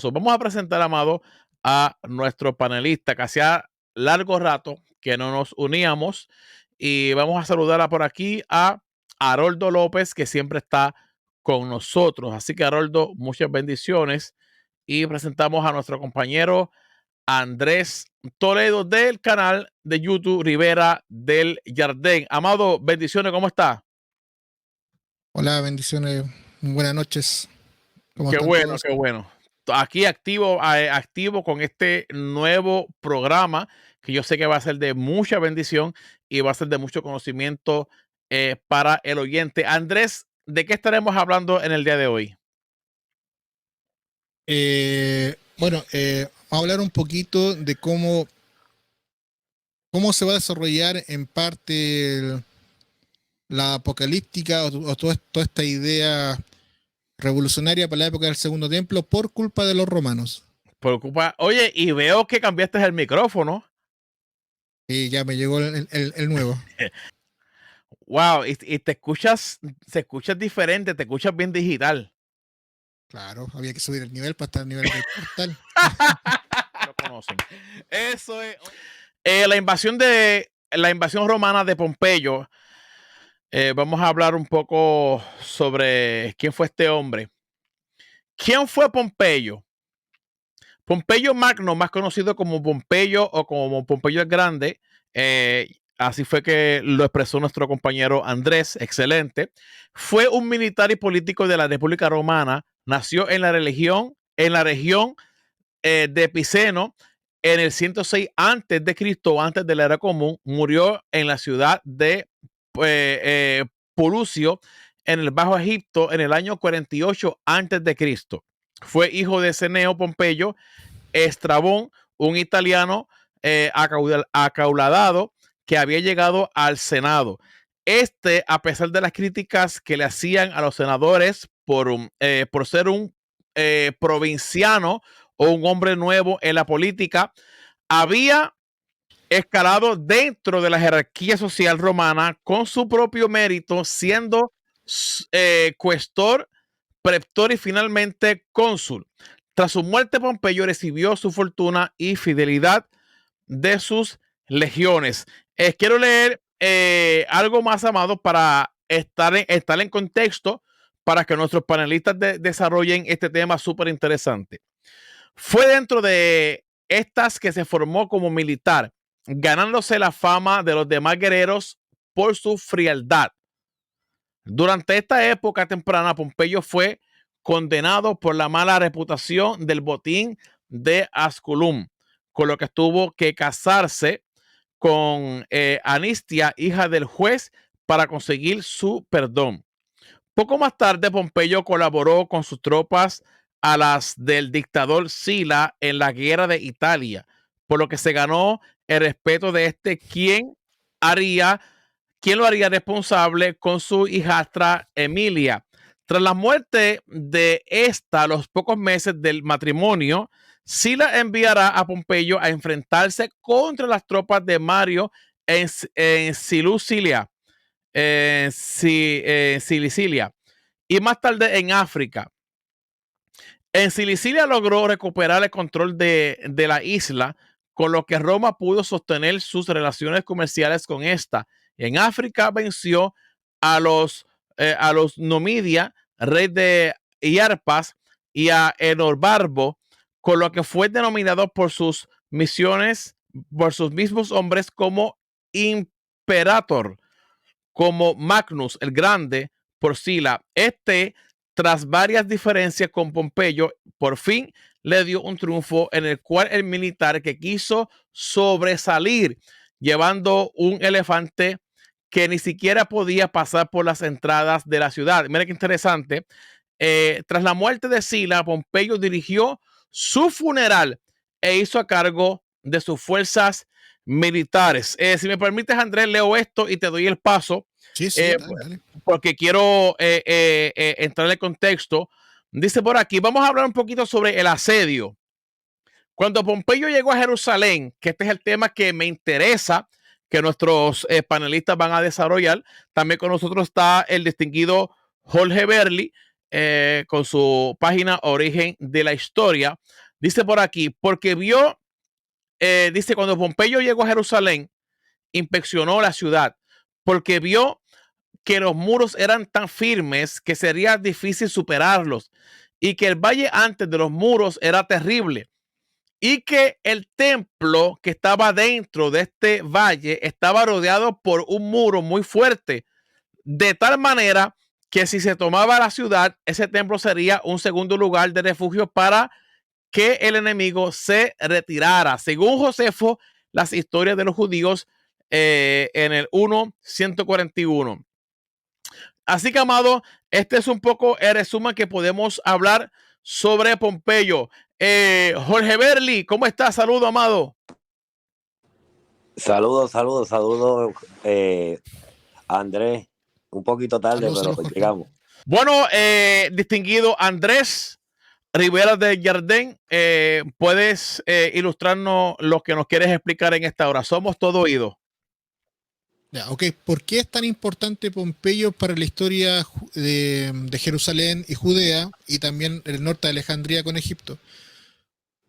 Vamos a presentar, Amado, a nuestro panelista que hacía largo rato que no nos uníamos y vamos a saludar por aquí a Haroldo López, que siempre está con nosotros. Así que, Haroldo, muchas bendiciones y presentamos a nuestro compañero Andrés Toledo del canal de YouTube Rivera del Jardín. Amado, bendiciones, ¿cómo está? Hola, bendiciones, buenas noches. ¿Cómo Qué están bueno, todos? qué bueno. Aquí activo, activo con este nuevo programa que yo sé que va a ser de mucha bendición y va a ser de mucho conocimiento para el oyente. Andrés, ¿de qué estaremos hablando en el día de hoy? Vamos a hablar un poquito de cómo se va a desarrollar en parte la apocalíptica o toda esta idea revolucionaria para la época del Segundo Templo por culpa de los romanos. Preocupa. Oye, y veo que cambiaste el micrófono. Y ya me llegó el nuevo. Wow, y te escuchas, se escucha diferente, te escuchas bien digital. Claro, había que subir el nivel para estar al nivel del portal. Lo conocen. Eso es. La invasión romana de Pompeyo. Vamos a hablar un poco sobre quién fue este hombre. ¿Quién fue Pompeyo? Pompeyo Magno, más conocido como Pompeyo o como Pompeyo el Grande, así fue que lo expresó nuestro compañero Andrés, excelente. Fue un militar y político de la República Romana. Nació en la región de Piceno en el 106 antes de Cristo, antes de la era común. Murió en la ciudad de Pulucio, en el Bajo Egipto, en el año 48 antes de Cristo. Fue hijo de Ceneo Pompeyo, Estrabón, un italiano acauladado que había llegado al Senado. A pesar de las críticas que le hacían a los senadores por ser un provinciano o un hombre nuevo en la política, había escalado dentro de la jerarquía social romana con su propio mérito, siendo cuestor, preptor y finalmente cónsul. Tras su muerte, Pompeyo recibió su fortuna y fidelidad de sus legiones. Quiero leer algo más, Amado, para estar en contexto para que nuestros panelistas desarrollen este tema súper interesante. Fue dentro de estas que se formó como militar, ganándose la fama de los demás guerreros por su frialdad. Durante esta época temprana, Pompeyo fue condenado por la mala reputación del botín de Asculum, con lo que tuvo que casarse con Anistia, hija del juez, para conseguir su perdón. Poco más tarde, Pompeyo colaboró con sus tropas a las del dictador Sila en la guerra de Italia, por lo que se ganó el respeto de haría, quien lo haría responsable con su hijastra Emilia. Tras la muerte de esta, a los pocos meses del matrimonio, Sila enviará a Pompeyo a enfrentarse contra las tropas de Mario en Silucilia, Cilicia, y más tarde en África. En Cilicia logró recuperar el control de la isla, con lo que Roma pudo sostener sus relaciones comerciales con esta. En África venció a los Numidia, rey de Iarpas, y a Enorbarbo, con lo que fue denominado por sus misiones, por sus mismos hombres como Imperator, como Magnus el Grande por Sila. Tras varias diferencias con Pompeyo, por fin le dio un triunfo en el cual el militar que quiso sobresalir llevando un elefante que ni siquiera podía pasar por las entradas de la ciudad. Mira qué interesante. Tras la muerte de Sila, Pompeyo dirigió su funeral e hizo a cargo de sus fuerzas militares. Si me permites, Andrés, leo esto y te doy el paso Sí, sí, eh, dale, dale. porque quiero entrar en el contexto. Dice por aquí, vamos a hablar un poquito sobre el asedio. Cuando Pompeyo llegó a Jerusalén, que este es el tema que me interesa, que nuestros panelistas van a desarrollar, también con nosotros está el distinguido Jorge Berli, con su página Origen de la Historia. Dice por aquí, porque vio, dice, cuando Pompeyo llegó a Jerusalén, inspeccionó la ciudad, porque vio que los muros eran tan firmes que sería difícil superarlos y que el valle antes de los muros era terrible y que el templo que estaba dentro de este valle estaba rodeado por un muro muy fuerte, de tal manera que si se tomaba la ciudad, ese templo sería un segundo lugar de refugio para que el enemigo se retirara. Según Josefo, las historias de los judíos en el 1:141. Así que, amado, este es un poco el resumen que podemos hablar sobre Pompeyo. Jorge Berli, ¿cómo estás? Saludo, amado. Saludos, saludos, saludos, Andrés. Un poquito tarde, Saludos, pero saludos, Jorge. llegamos. Bueno, distinguido Andrés Rivera del Jardín, ¿puedes ilustrarnos lo que nos quieres explicar en esta hora? Somos todo oído. Ya, ok, ¿por qué es tan importante Pompeyo para la historia de Jerusalén y Judea y también el norte de Alejandría con Egipto?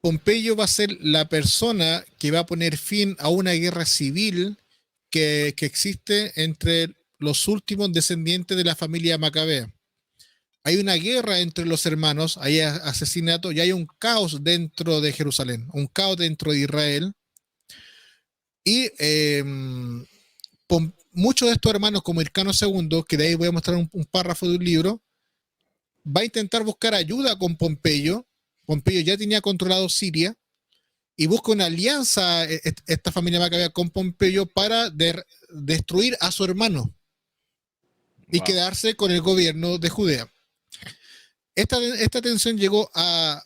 Pompeyo va a ser la persona que va a poner fin a una guerra civil que existe entre los últimos descendientes de la familia Macabea. Hay una guerra entre los hermanos, hay asesinato y hay un caos dentro de Jerusalén, un caos dentro de Israel. Y muchos de estos hermanos, como Hircano II, que de ahí voy a mostrar un párrafo de un libro, va a intentar buscar ayuda con Pompeyo. Pompeyo ya tenía controlado Siria y busca una alianza, esta familia macabea, con Pompeyo para destruir a su hermano y quedarse con el gobierno de Judea. Esta tensión llegó a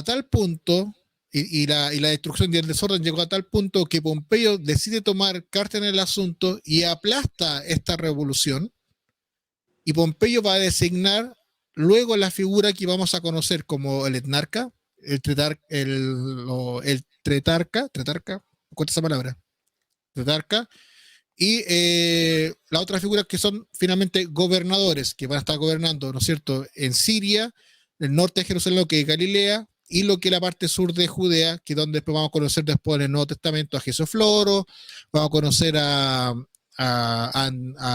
tal punto y la destrucción y el desorden llegó a tal punto que Pompeyo decide tomar carta en el asunto y aplasta esta revolución. Y Pompeyo va a designar luego la figura que vamos a conocer como el etnarca, el tretarca, ¿cuánta esa palabra? Tretarca, y la otra figura que son finalmente gobernadores que van a estar gobernando, ¿no es cierto?, en Siria, el norte de Jerusalén, lo que es Galilea, y lo que es la parte sur de Judea, que es donde después vamos a conocer después en el Nuevo Testamento a Jesofloro, vamos a conocer a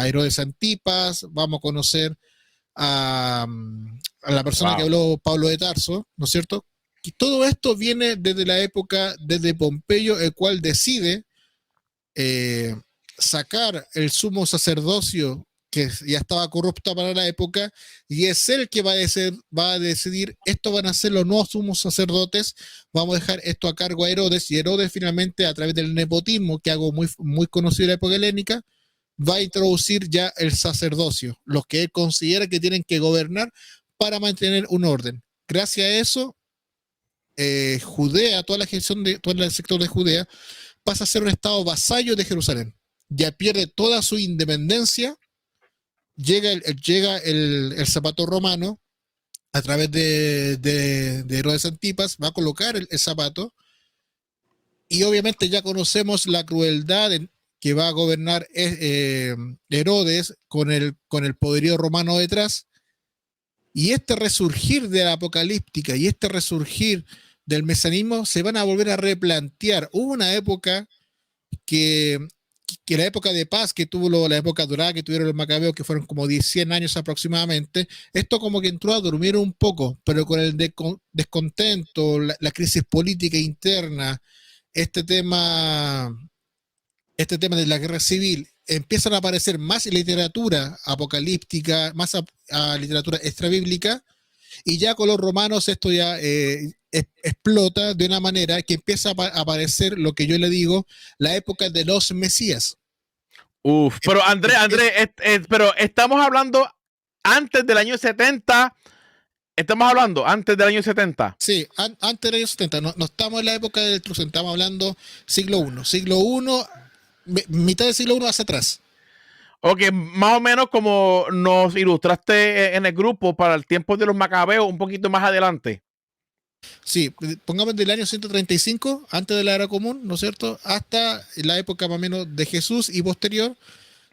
Herodes Antipas, vamos a conocer a la persona que habló Pablo de Tarso, ¿no es cierto? Y todo esto viene desde la época, desde Pompeyo, el cual decide sacar el sumo sacerdocio que ya estaba corrupto para la época, y es él que va a decidir, esto van a ser los nuevos sumos sacerdotes, vamos a dejar esto a cargo a Herodes, y Herodes finalmente, a través del nepotismo, que hago muy, muy conocido en la época helénica, va a introducir ya el sacerdocio, los que él considera que tienen que gobernar para mantener un orden. Gracias a eso, Judea, toda la gestión de todo el sector de Judea, pasa a ser un estado vasallo de Jerusalén. Ya pierde toda su independencia. Llega el zapato romano a través de Herodes Antipas, va a colocar el zapato, y obviamente ya conocemos la crueldad que va a gobernar Herodes con el poderío romano detrás. Y este resurgir de la apocalíptica y este resurgir del mesianismo se van a volver a replantear. Hubo una época que la época de paz que tuvo la época dorada que tuvieron los macabeos, que fueron como 100 años aproximadamente, esto como que entró a dormir un poco, pero con el descontento, la crisis política interna, este tema de la guerra civil, empiezan a aparecer más literatura apocalíptica, más literatura extrabíblica, y ya con los romanos esto ya explota de una manera que empieza a aparecer lo que yo le digo, la época de los mesías. Pero Andrés, pero estamos hablando antes del año 70. Estamos hablando antes del año 70. Sí, antes del año 70. No estamos en la época del destrucción, estamos hablando siglo I. Siglo I, mitad del siglo I hacia atrás. Ok, más o menos como nos ilustraste en el grupo para el tiempo de los macabeos, un poquito más adelante. Sí, pongamos del año 135, antes de la era común, ¿no es cierto?, hasta la época más o menos de Jesús y posterior,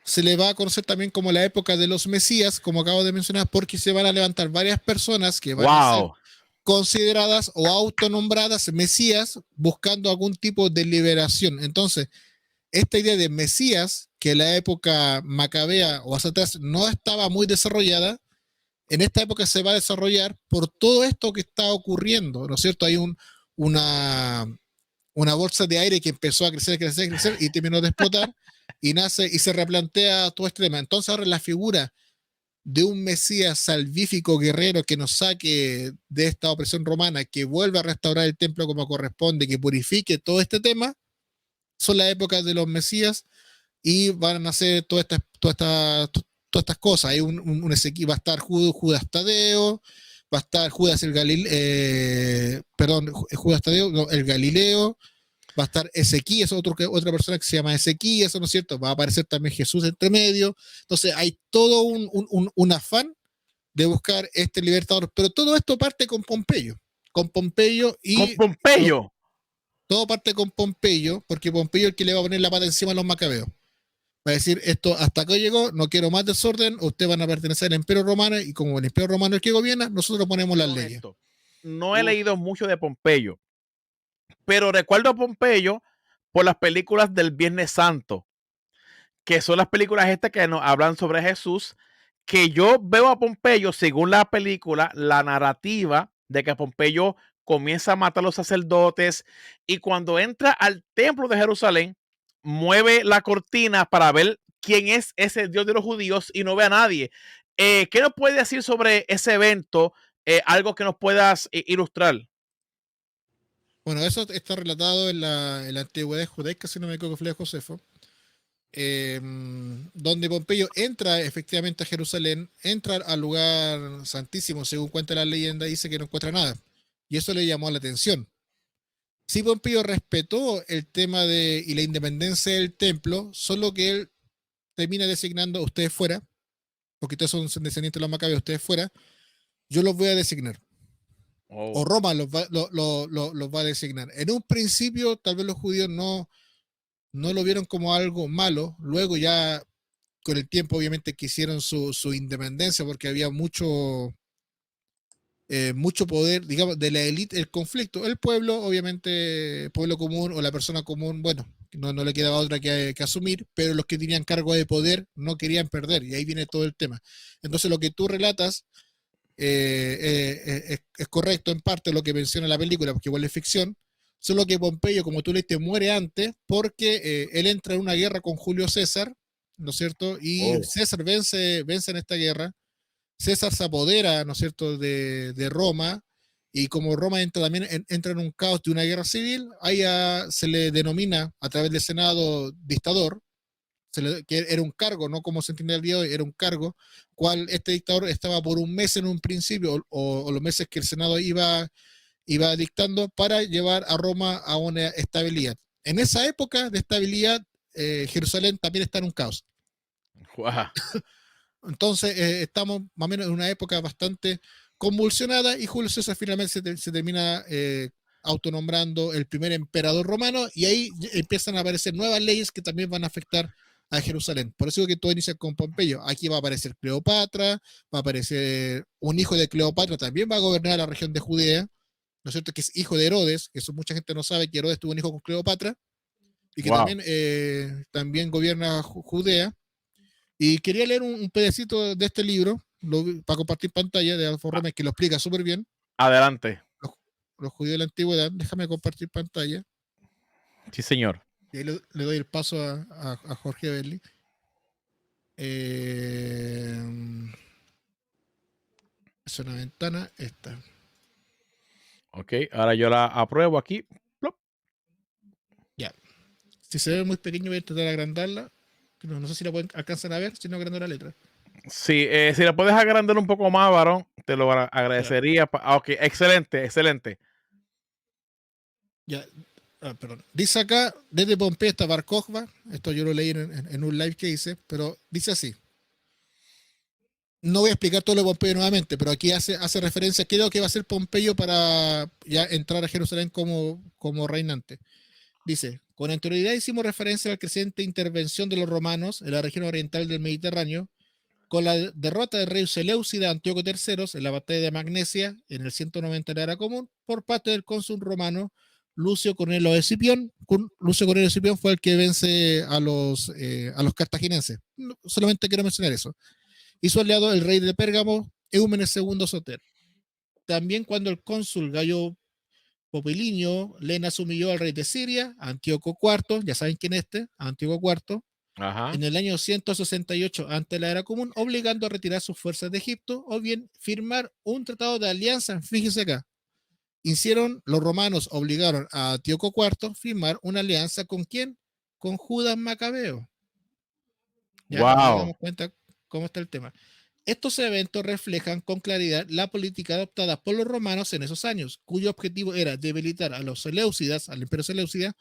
se le va a conocer también como la época de los Mesías, como acabo de mencionar, porque se van a levantar varias personas que van a ser Wow. consideradas o autonombradas Mesías buscando algún tipo de liberación. Entonces, esta idea de Mesías, que en la época macabea o hacia atrás no estaba muy desarrollada, en esta época se va a desarrollar por todo esto que está ocurriendo, ¿no es cierto? Hay una, una bolsa de aire que empezó a crecer, crecer, crecer y terminó de explotar y nace y se replantea todo este tema. Entonces ahora la figura de un Mesías salvífico guerrero que nos saque de esta opresión romana, que vuelva a restaurar el templo como corresponde, que purifique todo este tema, son las épocas de los Mesías y van a nacer todas estas cosas. Hay un Ezequiel, va a estar Judas Tadeo, va a estar Judas el Galileo, perdón, Judas Tadeo, no, el Galileo, va a estar Ezequías, otra persona que se llama Ezequías, ¿no es cierto? Va a aparecer también Jesús entre medio. Entonces hay todo un afán de buscar este libertador, pero todo esto parte con Pompeyo Con y Pompeyo. todo parte con Pompeyo, porque Pompeyo es el que le va a poner la pata encima a los macabeos. Va a decir, esto hasta acá llegó, no quiero más desorden, ustedes van a pertenecer al Imperio Romano y como el Imperio Romano es el que gobierna, nosotros ponemos las leyes. Honesto, no he Uf. leído mucho de Pompeyo, pero recuerdo a Pompeyo por las películas del Viernes Santo, que son las películas estas que nos hablan sobre Jesús, que yo veo a Pompeyo, según la película, la narrativa de que Pompeyo comienza a matar a los sacerdotes y cuando entra al templo de Jerusalén, mueve la cortina para ver quién es ese Dios de los judíos y no ve a nadie. ¿Qué nos puede decir sobre ese evento? Algo que nos puedas ilustrar. Bueno, eso está relatado en la antigüedad judaica, si no me equivoco, fue Josefo, donde Pompeyo entra efectivamente a Jerusalén, entra al lugar santísimo, según cuenta la leyenda, dice que no encuentra nada. Y eso le llamó la atención. Sí, Pompeyo respetó el tema y la independencia del templo, solo que él termina designando a ustedes fuera, porque ustedes son descendientes de los macabeos, ustedes fuera, yo los voy a designar. O Oh. Roma los va a designar. En un principio, tal vez los judíos no lo vieron como algo malo, luego ya con el tiempo obviamente quisieron su independencia porque había mucho poder, digamos, de la élite, el conflicto. El pueblo, obviamente, pueblo común o la persona común, bueno, no le quedaba otra que asumir, pero los que tenían cargo de poder no querían perder, y ahí viene todo el tema. Entonces, lo que tú relatas es correcto en parte lo que menciona la película, porque igual es ficción, solo que Pompeyo, como tú leíste, muere antes porque él entra en una guerra con Julio César, ¿no es cierto? Y Oh. César vence en esta guerra. César se apodera, ¿no es cierto?, de Roma, y como Roma entra también entra en un caos de una guerra civil, ahí se le denomina a través del Senado dictador, que era un cargo, no como se entiende el día de hoy, era un cargo, cual este dictador estaba por un mes en un principio, o los meses que el Senado iba dictando para llevar a Roma a una estabilidad. En esa época de estabilidad, Jerusalén también está en un caos. Wow. Entonces, estamos más o menos en una época bastante convulsionada y Julio César finalmente se termina autonombrando el primer emperador romano y ahí empiezan a aparecer nuevas leyes que también van a afectar a Jerusalén. Por eso que todo inicia con Pompeyo. Aquí va a aparecer Cleopatra, va a aparecer un hijo de Cleopatra, también va a gobernar la región de Judea, ¿no es cierto? Que es hijo de Herodes, que eso mucha gente no sabe que Herodes tuvo un hijo con Cleopatra y que Wow. también gobierna Judea. Y quería leer un pedacito de este libro para compartir pantalla de Adolfo Roma, que lo explica súper bien. Adelante. Los judíos de la antigüedad. Déjame compartir pantalla. Sí, señor. Y ahí le doy el paso a Jorge Berli. Es una ventana esta. Ok, ahora yo la apruebo aquí. Plop. Ya. Si se ve muy pequeño, voy a intentar agrandarla. No sé si la pueden alcanzar a ver, si no agrando la letra. Sí, si la puedes agrandar un poco más, varón, te lo agradecería. Ok, excelente, excelente. Ya. Perdón. Dice acá, desde Pompeya hasta Bar Kokhba, esto yo lo leí en un live que hice, pero dice así. No voy a explicar todo lo de Pompeyo nuevamente, pero aquí hace referencia, creo que va a ser Pompeyo para ya entrar a Jerusalén como reinante. Dice, Con anterioridad hicimos referencia a la creciente intervención de los romanos en la región oriental del Mediterráneo, con la derrota del rey Seleucida Antíoco III en la batalla de Magnesia en el 190 de la era común por parte del cónsul romano Lucio Cornelio Escipión. Lucio Cornelio Escipión fue el que vence a los cartagineses. Solamente quiero mencionar eso. Y su aliado, el rey de Pérgamo, Eumenes II Soter. También cuando el cónsul Gallo Popilinio Lenas humilló al rey de Siria, Antíoco IV, ya saben quién es Antíoco IV, Ajá. en el año 168 ante la era común, obligando a retirar sus fuerzas de Egipto o bien firmar un tratado de alianza. Fíjense acá, los romanos obligaron a Antíoco IV a firmar una alianza ¿con quién? Con Judas Macabeo. Ya, para que nos damos cuenta cómo está el tema. Estos eventos reflejan con claridad la política adoptada por los romanos en esos años, cuyo objetivo era debilitar a los Seleucidas, al imperio Seleucida,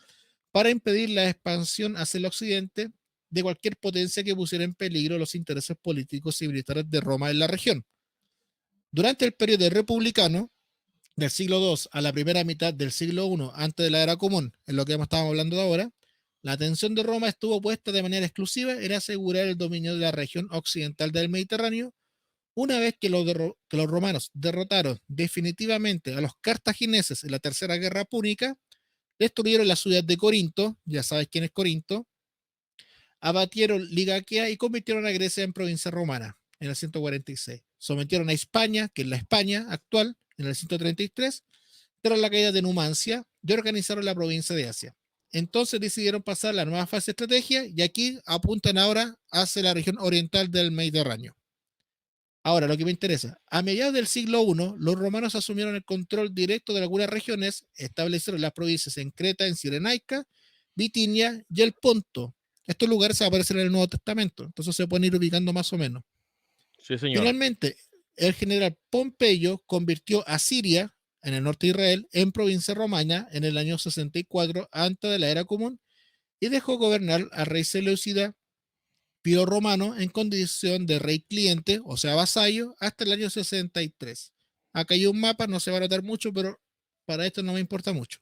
para impedir la expansión hacia el occidente de cualquier potencia que pusiera en peligro los intereses políticos y militares de Roma en la región. Durante el periodo republicano, del siglo II a la primera mitad del siglo I antes de la era común, en lo que estábamos hablando ahora, la atención de Roma estuvo puesta de manera exclusiva en asegurar el dominio de la región occidental del Mediterráneo. Una vez que los romanos derrotaron definitivamente a los cartagineses en la Tercera Guerra Púnica, destruyeron la ciudad de Corinto, ya sabes quién es Corinto, abatieron Ligaquea y convirtieron a Grecia en provincia romana en el 146. Sometieron a España, que es la España actual, en el 133, tras la caída de Numancia, y organizaron la provincia de Asia. Entonces decidieron pasar la nueva fase de estrategia y aquí apuntan ahora hacia la región oriental del Mediterráneo. Ahora, lo que me interesa, a mediados del siglo I, los romanos asumieron el control directo de algunas regiones, establecieron las provincias en Creta, en Cirenaica, Bitinia y el Ponto. Estos lugares aparecen en el Nuevo Testamento, entonces se pueden ir ubicando más o menos. Sí, señor. Finalmente, el general Pompeyo convirtió a Siria, en el norte de Israel, en provincia romana en el año 64 antes de la era común y dejó gobernar al rey Seleucida Pío Romano en condición de rey cliente, o sea, vasallo, hasta el año 63. Acá hay un mapa, no se va a notar mucho, pero para esto no me importa mucho.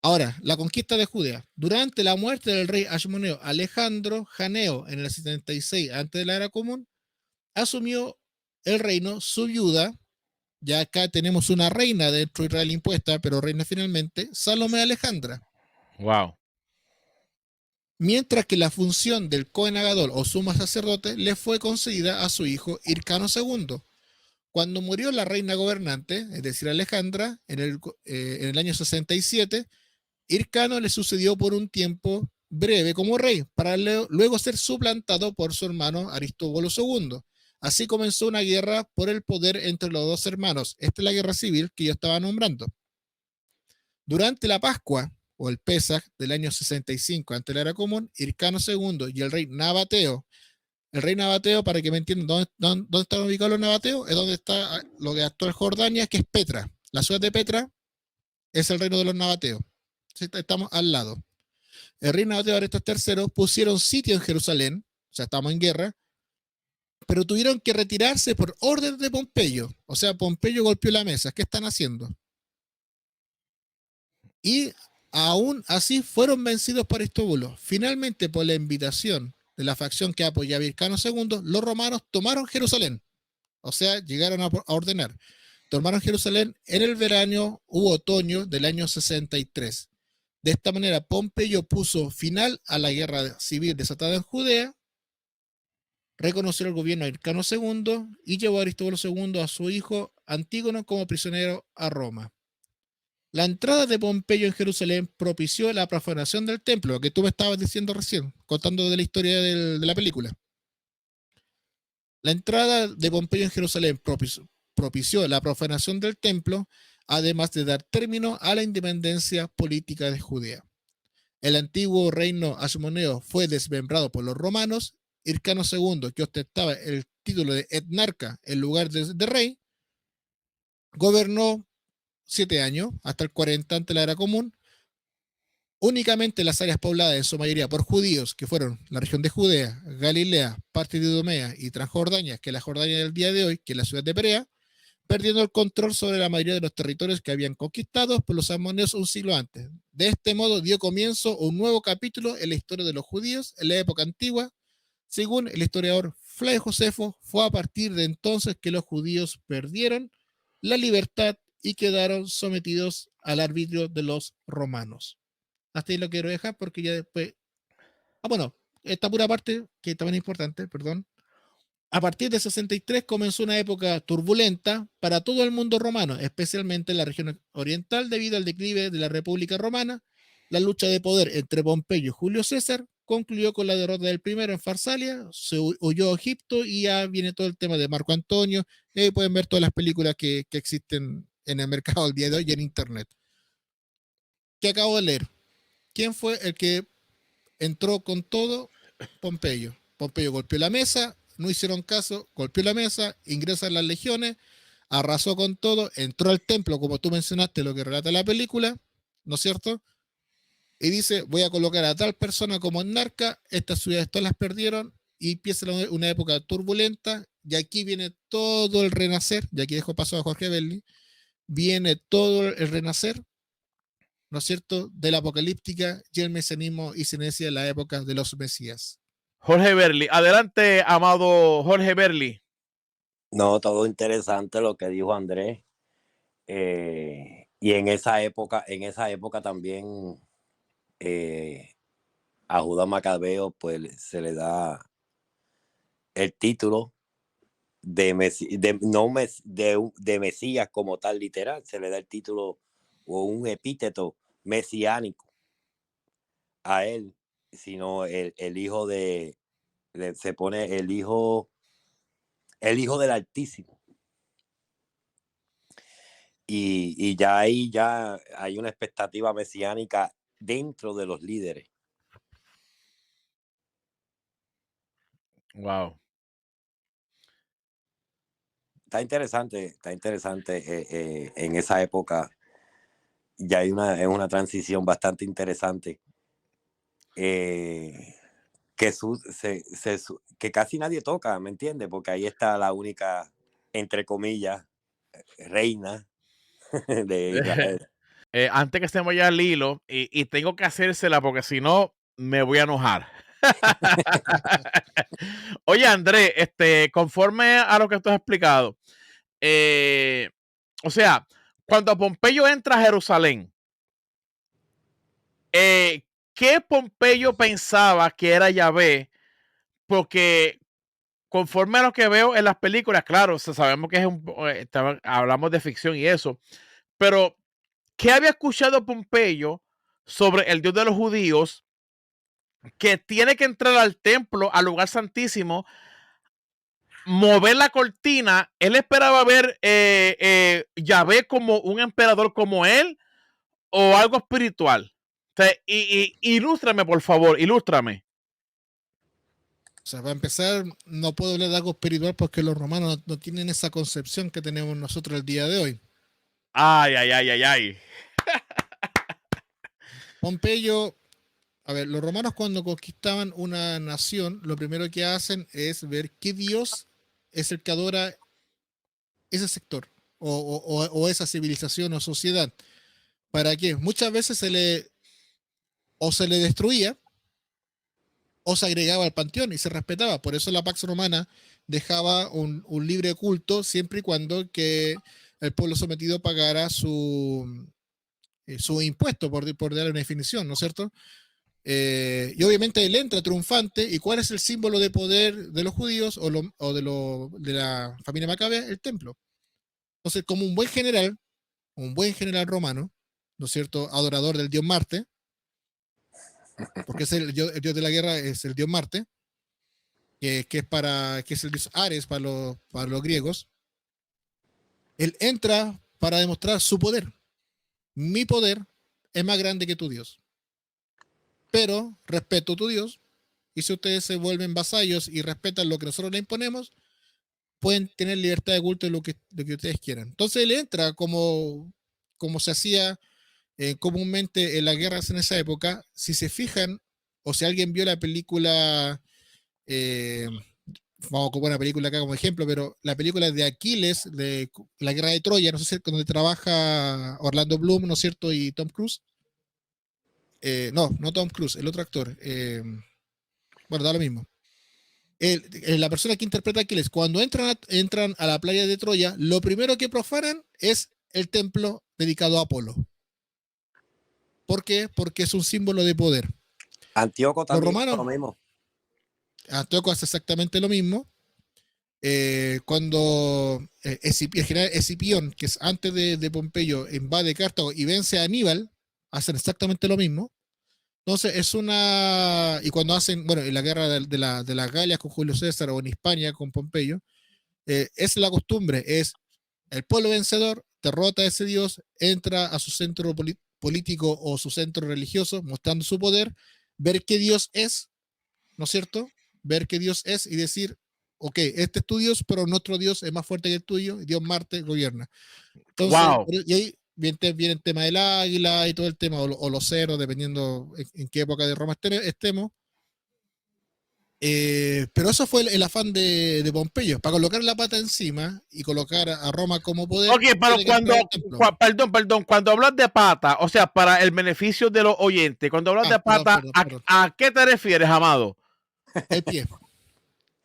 Ahora, la conquista de Judea. Durante la muerte del rey Ashmoneo Alejandro Janeo en el 76 antes de la era común, asumió el reino su viuda. Ya acá tenemos una reina dentro de Israel impuesta, pero reina finalmente, Salomé Alejandra. Wow. Mientras que la función del Cohen Agadol o sumo sacerdote le fue concedida a su hijo Hircano II. Cuando murió la reina gobernante, es decir, Alejandra, en el año 67, Hircano le sucedió por un tiempo breve como rey, para luego ser suplantado por su hermano Aristóbulo II. Así comenzó una guerra por el poder entre los dos hermanos. Esta es la guerra civil que yo estaba nombrando. Durante la Pascua, o el Pesaj del año 65 ante la era común, Hircano II y el rey Nabateo. El rey Nabateo, para que me entiendan, ¿dónde están ubicados los Nabateos? Es donde está lo que actual Jordania, que es Petra. La ciudad de Petra es el reino de los Nabateos. Estamos al lado. El rey Nabateo Arestos III pusieron sitio en Jerusalén, o sea, estamos en guerra, pero tuvieron que retirarse por orden de Pompeyo. O sea, Pompeyo golpeó la mesa. ¿Qué están haciendo? Y aún así fueron vencidos por Aristóbulo. Finalmente, por la invitación de la facción que apoyaba a Hircano II, los romanos tomaron Jerusalén. O sea, llegaron a ordenar. Tomaron Jerusalén en el verano u otoño del año 63. De esta manera, Pompeyo puso final a la guerra civil desatada en Judea, reconoció el gobierno de Hircano II y llevó a Aristóbulo II a su hijo Antígono como prisionero a Roma. La entrada de Pompeyo en Jerusalén propició la profanación del templo, que tú me estabas diciendo recién, contando de la historia de la película. La entrada de Pompeyo en Jerusalén propició la profanación del templo, además de dar término a la independencia política de Judea. El antiguo reino asmoneo fue desmembrado por los romanos. Hircano II, que ostentaba el título de etnarca en lugar de rey, gobernó 7 años, hasta el 40 ante la era común. Únicamente las áreas pobladas en su mayoría por judíos, que fueron la región de Judea, Galilea, parte de Idumea y Transjordania, que es la Jordania del día de hoy, que es la ciudad de Perea, perdiendo el control sobre la mayoría de los territorios que habían conquistado por los amonios un siglo antes. De este modo dio comienzo un nuevo capítulo en la historia de los judíos en la época antigua. Según el historiador Flavio Josefo, fue a partir de entonces que los judíos perdieron la libertad y quedaron sometidos al arbitrio de los romanos. Hasta ahí lo quiero dejar porque ya después... bueno, esta pura parte, que también es importante, perdón. A partir de 63 comenzó una época turbulenta para todo el mundo romano, especialmente en la región oriental debido al declive de la República Romana. La lucha de poder entre Pompeyo y Julio César concluyó con la derrota del primero en Farsalia, se huyó a Egipto y ya viene todo el tema de Marco Antonio. Pueden ver todas las películas que existen en el mercado al día de hoy y en internet. ¿Qué acabo de leer? ¿Quién fue el que entró con todo? Pompeyo. Pompeyo golpeó la mesa, no hicieron caso, golpeó la mesa, ingresan las legiones, arrasó con todo, entró al templo, como tú mencionaste, lo que relata la película, ¿no es cierto? Y dice, voy a colocar a tal persona como monarca, estas ciudades todas las perdieron, y empieza una época turbulenta, y aquí viene todo el renacer, y aquí dejo paso a Jorge Belli, viene todo el renacer, ¿no es cierto?, de la apocalíptica y el mesianismo, y se inicia la época de los mesías. Jorge Berli, adelante, amado Jorge Berli. No, todo interesante lo que dijo Andrés. Y en esa época también a Judas Macabeo pues se le da el título de Mesías como tal, literal, se le da el título o un epíteto mesiánico a él, sino el hijo se pone el hijo del Altísimo. Y ya ahí ya hay una expectativa mesiánica dentro de los líderes. Wow. Está interesante en esa época. Ya hay una transición bastante interesante. Que casi nadie toca, ¿me entiendes? Porque ahí está la única, entre comillas, reina de Israel. Antes que se me vaya al hilo, y tengo que hacérsela porque si no, me voy a enojar. Oye, Andrés, conforme a lo que tú has explicado, o sea, cuando Pompeyo entra a Jerusalén, ¿qué Pompeyo pensaba que era Yahvé? Porque conforme a lo que veo en las películas, claro, sabemos que hablamos de ficción y eso, pero ¿qué había escuchado Pompeyo sobre el Dios de los judíos que tiene que entrar al templo, al lugar santísimo, mover la cortina? Él esperaba ver Yahvé como un emperador como él o algo espiritual. O sea, ilústrame, por favor, ilústrame. O sea, para empezar, no puedo hablar de algo espiritual porque los romanos no tienen esa concepción que tenemos nosotros el día de hoy. Ay, ay, ay, ay, ay. Pompeyo, a ver, los romanos cuando conquistaban una nación, lo primero que hacen es ver qué dios es el que adora ese sector o esa civilización o sociedad. ¿Para qué? Muchas veces se le destruía o se agregaba al panteón y se respetaba. Por eso la Pax Romana dejaba un libre culto siempre y cuando que el pueblo sometido pagara su impuesto, por darle una definición, ¿no es cierto? Y obviamente él entra triunfante. ¿Y cuál es el símbolo de poder de los judíos de la familia Macabea? El templo. Entonces, como un buen general romano, ¿no es cierto? Adorador del dios Marte, porque es el dios de la guerra, es el dios Marte, que es el dios Ares para los griegos. Él entra para demostrar su poder. Mi poder es más grande que tu Dios. Pero respeto a tu Dios. Y si ustedes se vuelven vasallos y respetan lo que nosotros le imponemos, pueden tener libertad de culto de lo que ustedes quieran. Entonces él entra como se hacía comúnmente en las guerras en esa época. Si se fijan, o si alguien vio la película vamos a ocupar una película acá como ejemplo, pero la película de Aquiles, de la guerra de Troya, no sé si es donde trabaja Orlando Bloom, ¿no es cierto? Y Tom Cruise. No Tom Cruise, el otro actor. Bueno, da lo mismo. La persona que interpreta a Aquiles, cuando entran a la playa de Troya, lo primero que profanan es el templo dedicado a Apolo. ¿Por qué? Porque es un símbolo de poder. Antíoco Los también hizo lo romanos, mismo. Antíoco hace exactamente lo mismo. Cuando el general Escipión, que es antes de Pompeyo, invade Cartago y vence a Aníbal, hacen exactamente lo mismo. Entonces es una... Y cuando hacen, bueno, en la guerra de las Galias con Julio César o en Hispania con Pompeyo, es la costumbre, es el pueblo vencedor derrota a ese dios, entra a su centro político o su centro religioso, mostrando su poder, ver qué dios es, ¿no es cierto? Ver qué dios es y decir, ok, este es tu dios, pero nuestro dios es más fuerte que el tuyo, y Dios Marte gobierna. Entonces, Wow. y ahí viene el tema del águila y todo el tema, o los ceros, dependiendo en qué época de Roma estemos. Pero eso fue el afán de Pompeyo, para colocar la pata encima y colocar a Roma como poder, Ok, pero tiene que entrar al templo. perdón, cuando hablas de pata, o sea, para el beneficio de los oyentes, cuando hablas de pata, Perdón. ¿a qué te refieres, Amado? El pie.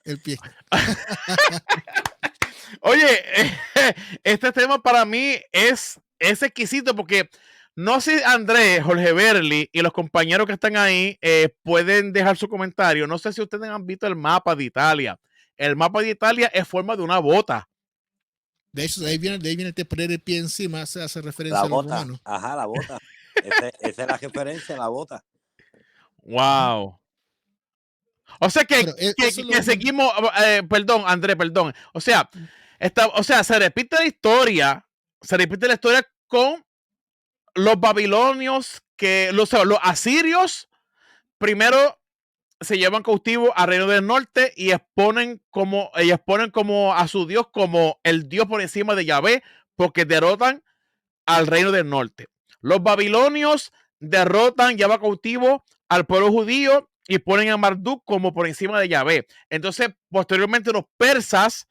El pie. Oye, este tema para mí es exquisito porque no sé, Andrés, Jorge Berli y los compañeros que están ahí pueden dejar su comentario. No sé si ustedes han visto el mapa de Italia. El mapa de Italia es forma de una bota. De hecho, de ahí viene el poner el pie encima, se hace La referencia a los bota, romanos. ajá, la bota. Esa es la referencia, la bota. Wow. O sea Bueno, eso que seguimos, perdón, Andrés, perdón. O sea, se repite la historia con los babilonios, los asirios primero se llevan cautivo al reino del norte y exponen como a su dios como el dios por encima de Yahvé, porque derrotan al reino del norte. Los babilonios llevan cautivo al pueblo judío y ponen a Marduk como por encima de Yahvé. Entonces, posteriormente los persas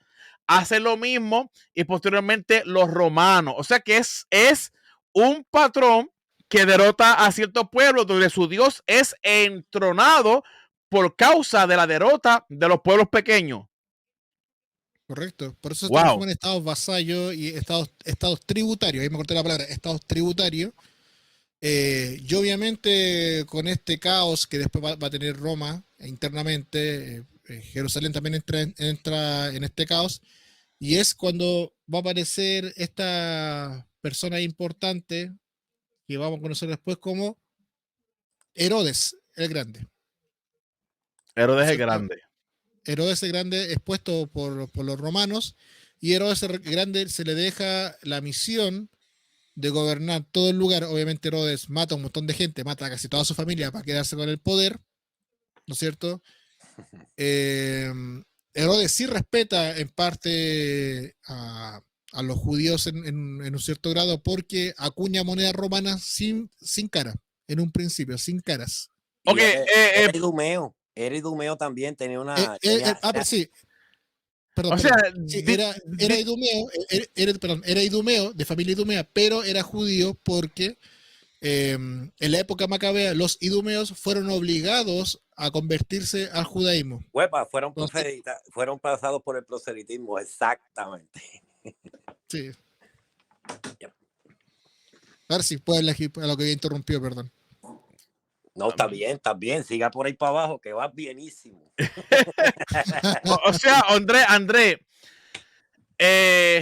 hacen lo mismo y posteriormente los romanos. O sea que es un patrón que derrota a ciertos pueblos donde su Dios es entronado por causa de la derrota de los pueblos pequeños. correcto. Por eso se Wow. transforman en estados vasallos y estados tributarios. Ahí me corté la palabra, estados tributarios. Y obviamente con este caos que después va a tener Roma internamente, Jerusalén también entra en este caos. Y es cuando va a aparecer esta persona importante que vamos a conocer después como Herodes el Grande. Herodes el ¿Cierto? Grande. Herodes el Grande es puesto por los romanos y Herodes el Grande se le deja la misión de gobernar todo el lugar. Obviamente Herodes mata a un montón de gente, mata a casi toda su familia para quedarse con el poder, ¿no es cierto? Herodes sí respeta en parte a los judíos en un cierto grado porque acuña monedas romanas sin cara, en un principio, sin caras. Y Ok, era Idumeo. Era Idumeo también, tenía una... Pero sí, perdón, o sea, sí, era Idumeo, perdón, era Idumeo, de familia idumea, pero era judío porque en la época macabea los idumeos fueron obligados a convertirse al judaísmo. Huepa, Entonces, fueron pasados por el proselitismo, exactamente. sí. Yep. Ahora sí, puedes elegir a lo que había interrumpido, perdón. No, está bien, siga por ahí para abajo, que va bienísimo. o sea, André,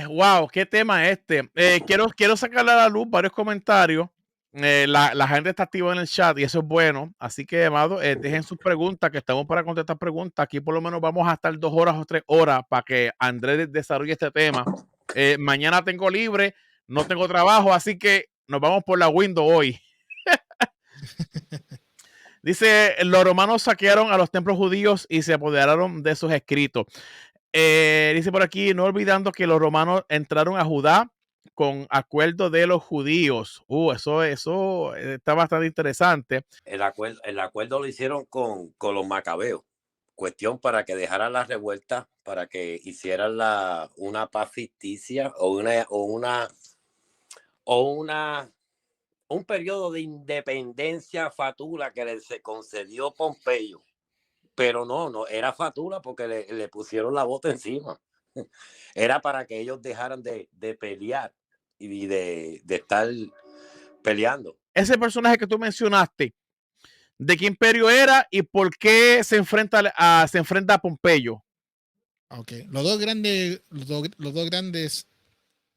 wow, qué tema este. Quiero sacarle a la luz varios comentarios. La gente está activa en el chat y eso es bueno. Así que, amado, dejen sus preguntas, que estamos para contestar preguntas. Aquí por lo menos vamos a estar 2 horas o 3 horas para que Andrés desarrolle este tema. Mañana tengo libre, no tengo trabajo, así que nos vamos por la window hoy. Dice, los romanos saquearon a los templos judíos y se apoderaron de sus escritos. Dice por aquí, no olvidando que los romanos entraron a Judá con acuerdo de los judíos. Eso está bastante interesante. El acuerdo lo hicieron con los macabeos. cuestión para que dejaran la revuelta, para que hicieran una paz ficticia un periodo de independencia fatula que se concedió Pompeyo. Pero no era fatula porque le pusieron la bota encima. Era para que ellos dejaran de pelear y de estar peleando. Ese personaje que tú mencionaste, ¿de qué imperio era y por qué se enfrenta a Pompeyo? Okay. Los dos grandes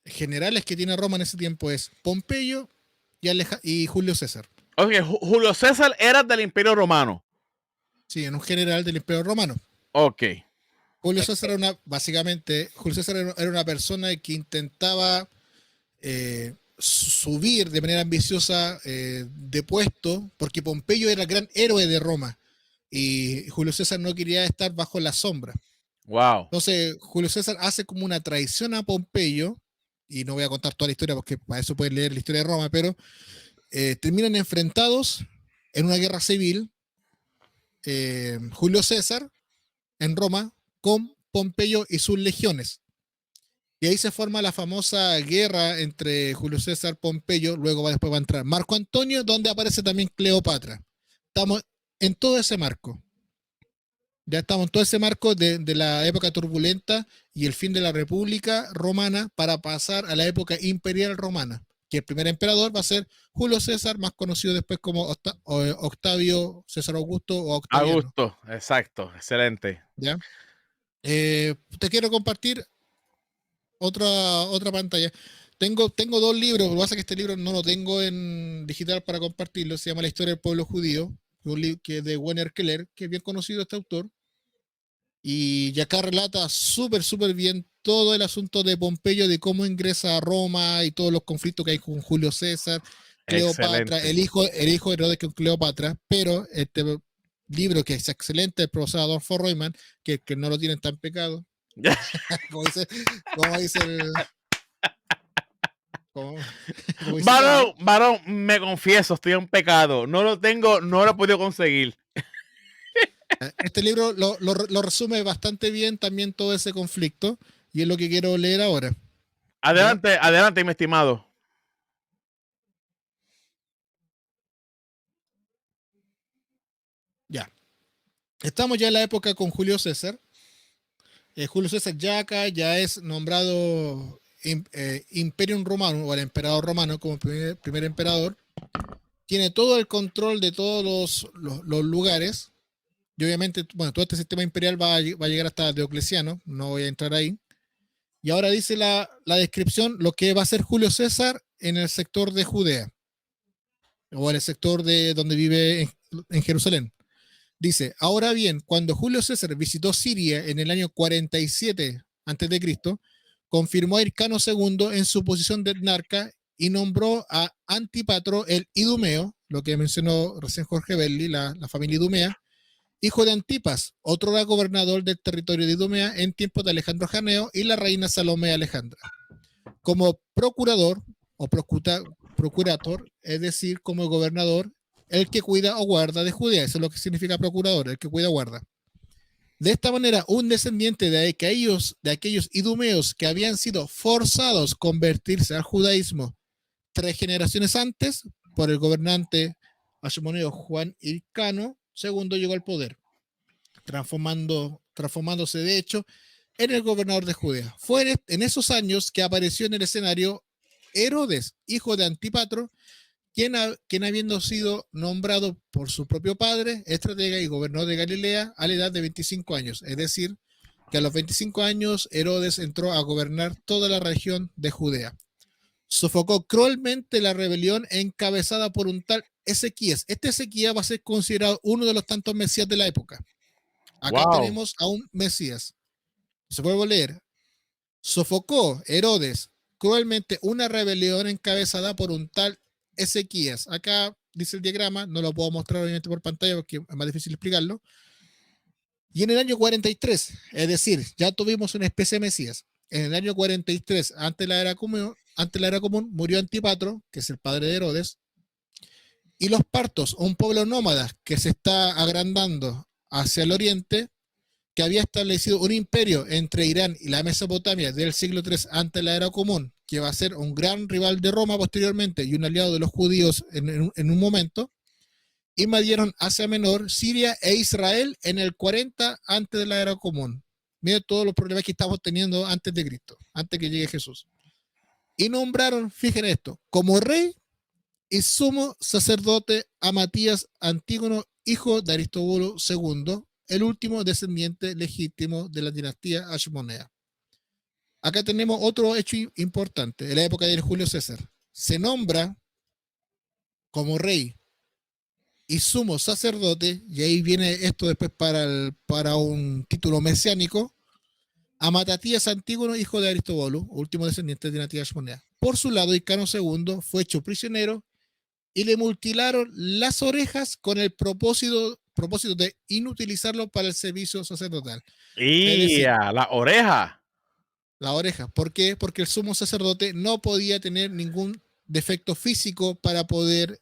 generales que tiene Roma en ese tiempo es Pompeyo y Julio César. Ok, Julio César era del Imperio Romano. Sí, en un general del Imperio Romano. Ok. Julio César era una persona que intentaba subir de manera ambiciosa de puesto, porque Pompeyo era el gran héroe de Roma y Julio César no quería estar bajo la sombra. Wow. Entonces, Julio César hace como una traición a Pompeyo, y no voy a contar toda la historia porque para eso pueden leer la historia de Roma, pero terminan enfrentados en una guerra civil, Julio César en Roma con Pompeyo y sus legiones. Y ahí se forma la famosa guerra entre Julio César, Pompeyo, luego después va a entrar Marco Antonio, donde aparece también Cleopatra. Estamos en todo ese marco. Ya estamos en todo ese marco de la época turbulenta y el fin de la República Romana para pasar a la época imperial romana, que el primer emperador va a ser Julio César, más conocido después como Octavio César Augusto o Octaviano. Augusto, exacto, excelente. ¿Ya? Te quiero compartir otra pantalla. Tengo dos libros, lo que pasa es que este libro no lo tengo en digital para compartirlo, se llama La historia del pueblo judío, un libro que es de Werner Keller, que es bien conocido este autor, y acá relata súper bien todo el asunto de Pompeyo, de cómo ingresa a Roma y todos los conflictos que hay con Julio César, Cleopatra, Excelente. el hijo de Herodes con Cleopatra, pero este libro que es excelente, el profesor Adolfo Reumann, que no lo tienen tan pecado, como dice el... Varón, me confieso, estoy en pecado. No lo tengo, no lo he podido conseguir. Este libro lo resume bastante bien también todo ese conflicto y es lo que quiero leer ahora. Adelante, adelante, mi estimado. Ya. Estamos ya en la época con Julio César. Julio César ya acá ya es nombrado Imperium Romano o el emperador romano como primer emperador. Tiene todo el control de todos los lugares. Y obviamente, bueno, todo este sistema imperial va a llegar hasta Diocleciano. No voy a entrar ahí. Y ahora dice la descripción lo que va a hacer Julio César en el sector de Judea. O en el sector de donde vive en Jerusalén. Dice, ahora bien, cuando Julio César visitó Siria en el año 47 a.C., confirmó a Hircano II en su posición de etnarca y nombró a Antipatro el Idumeo, lo que mencionó recién Jorge Belli, la familia Idumea, hijo de Antipas, otro era gobernador del territorio de Idumea en tiempos de Alejandro Janeo y la reina Salomé Alejandra. Como procurador o procurator, es decir, como gobernador, el que cuida o guarda de Judea. Eso es lo que significa procurador, el que cuida o guarda. De esta manera, un descendiente de aquellos idumeos que habían sido forzados a convertirse al judaísmo 3 generaciones antes por el gobernante hasmoneo Juan Hircano II llegó al poder, transformándose de hecho en el gobernador de Judea. Fue en esos años que apareció en el escenario Herodes, hijo de Antipatro, quien habiendo sido nombrado por su propio padre, estratega y gobernador de Galilea a la edad de 25 años. Es decir, que a los 25 años Herodes entró a gobernar toda la región de Judea. Sofocó cruelmente la rebelión encabezada por un tal Ezequías. Este Ezequías va a ser considerado uno de los tantos mesías de la época. Acá tenemos a un mesías. Se vuelve a leer. Sofocó Herodes cruelmente una rebelión encabezada por un tal Ezequías. Acá dice el diagrama, no lo puedo mostrar obviamente por pantalla porque es más difícil explicarlo. Y en el año 43, es decir, ya tuvimos una especie de Mesías. En el año 43, antes de la era común, murió Antipatro, que es el padre de Herodes. Y los partos, un pueblo nómada que se está agrandando hacia el oriente, que había establecido un imperio entre Irán y la Mesopotamia del siglo III antes de la Era Común, que va a ser un gran rival de Roma posteriormente y un aliado de los judíos en un momento, invadieron Asia Menor, Siria e Israel en el 40 antes de la Era Común. Miren todos los problemas que estamos teniendo antes de Cristo, antes que llegue Jesús. Y nombraron, fíjense esto, como rey y sumo sacerdote a Matías Antígono, hijo de Aristóbulo II, el último descendiente legítimo de la dinastía Ashmonea. Acá tenemos otro hecho importante. En la época de Julio César se nombra como rey y sumo sacerdote, y ahí viene esto después para un título mesiánico, a Matatías Antígono, hijo de Aristóbulo, último descendiente de la dinastía Ashmonea. Por su lado, Icano II fue hecho prisionero y le mutilaron las orejas con el propósito de inutilizarlo para el servicio sacerdotal. Es decir, La oreja. la oreja. ¿Por qué? Porque el sumo sacerdote no podía tener ningún defecto físico para poder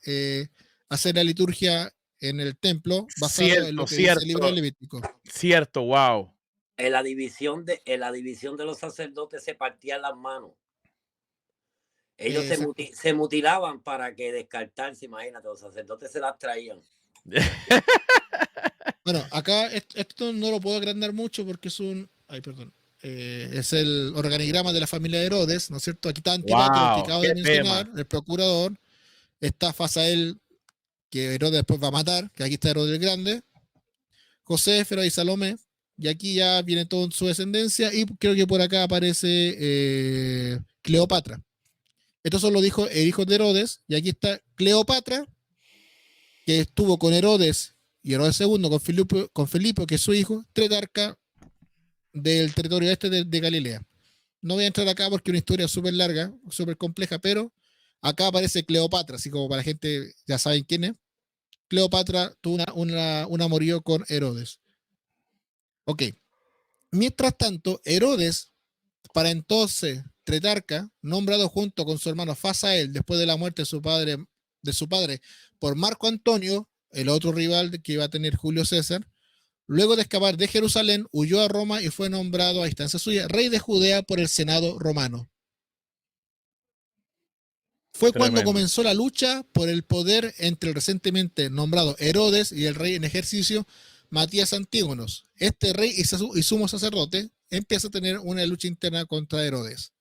hacer la liturgia en el templo, basado en lo que dice el libro de Levítico. Cierto, wow. En la división de los sacerdotes se partían las manos. Ellos se mutilaban para que descartarse, imagínate, los sacerdotes se las traían. Bueno, acá esto no lo puedo agrandar mucho porque es un... Ay, perdón. Es el organigrama de la familia de Herodes, ¿no es cierto? Aquí está Antípater, que acabo de mencionar, el procurador. Está Fasael, que Herodes después va a matar, que aquí está Herodes el Grande. Joséfera y Salomé. Y aquí ya viene todo en su descendencia. Y creo que por acá aparece Cleopatra. Estos son los hijos de Herodes. Y aquí está Cleopatra, que estuvo con Herodes y Herodes II, con Felipe, que es su hijo, tetrarca del territorio este de Galilea. No voy a entrar acá porque es una historia súper larga, súper compleja, pero acá aparece Cleopatra, así como para la gente ya saben quién es. Cleopatra tuvo un amorío con Herodes. Ok. Mientras tanto, Herodes, para entonces tetrarca, nombrado junto con su hermano Fasael después de la muerte de su padre por Marco Antonio, el otro rival que iba a tener Julio César, luego de escapar de Jerusalén, huyó a Roma y fue nombrado a instancia suya rey de Judea por el Senado romano. Fue cuando comenzó la lucha por el poder entre el recientemente nombrado Herodes y el rey en ejercicio Matías Antígonos. Este rey y sumo sacerdote empieza a tener una lucha interna contra Herodes.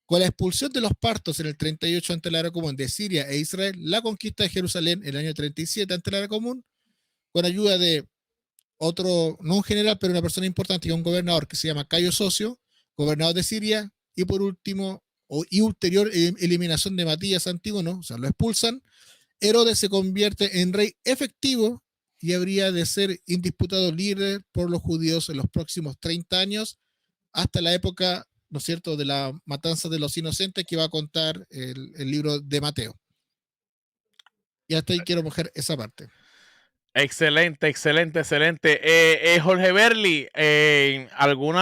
Con la expulsión de los partos en el 38 ante la Era Común de Siria e Israel, la conquista de Jerusalén en el año 37 ante la Era Común, con ayuda de otro, no un general, pero una persona importante, que es un gobernador que se llama Cayo Socio, gobernador de Siria, y por último, y ulterior eliminación de Matías Antígono, o sea, lo expulsan, Herodes se convierte en rey efectivo y habría de ser indisputado líder por los judíos en los próximos 30 años, hasta la época, ¿no es cierto?, de la matanza de los inocentes que va a contar el libro de Mateo. Y hasta ahí quiero coger esa parte. Excelente, excelente, excelente. Jorge Berli, ¿algún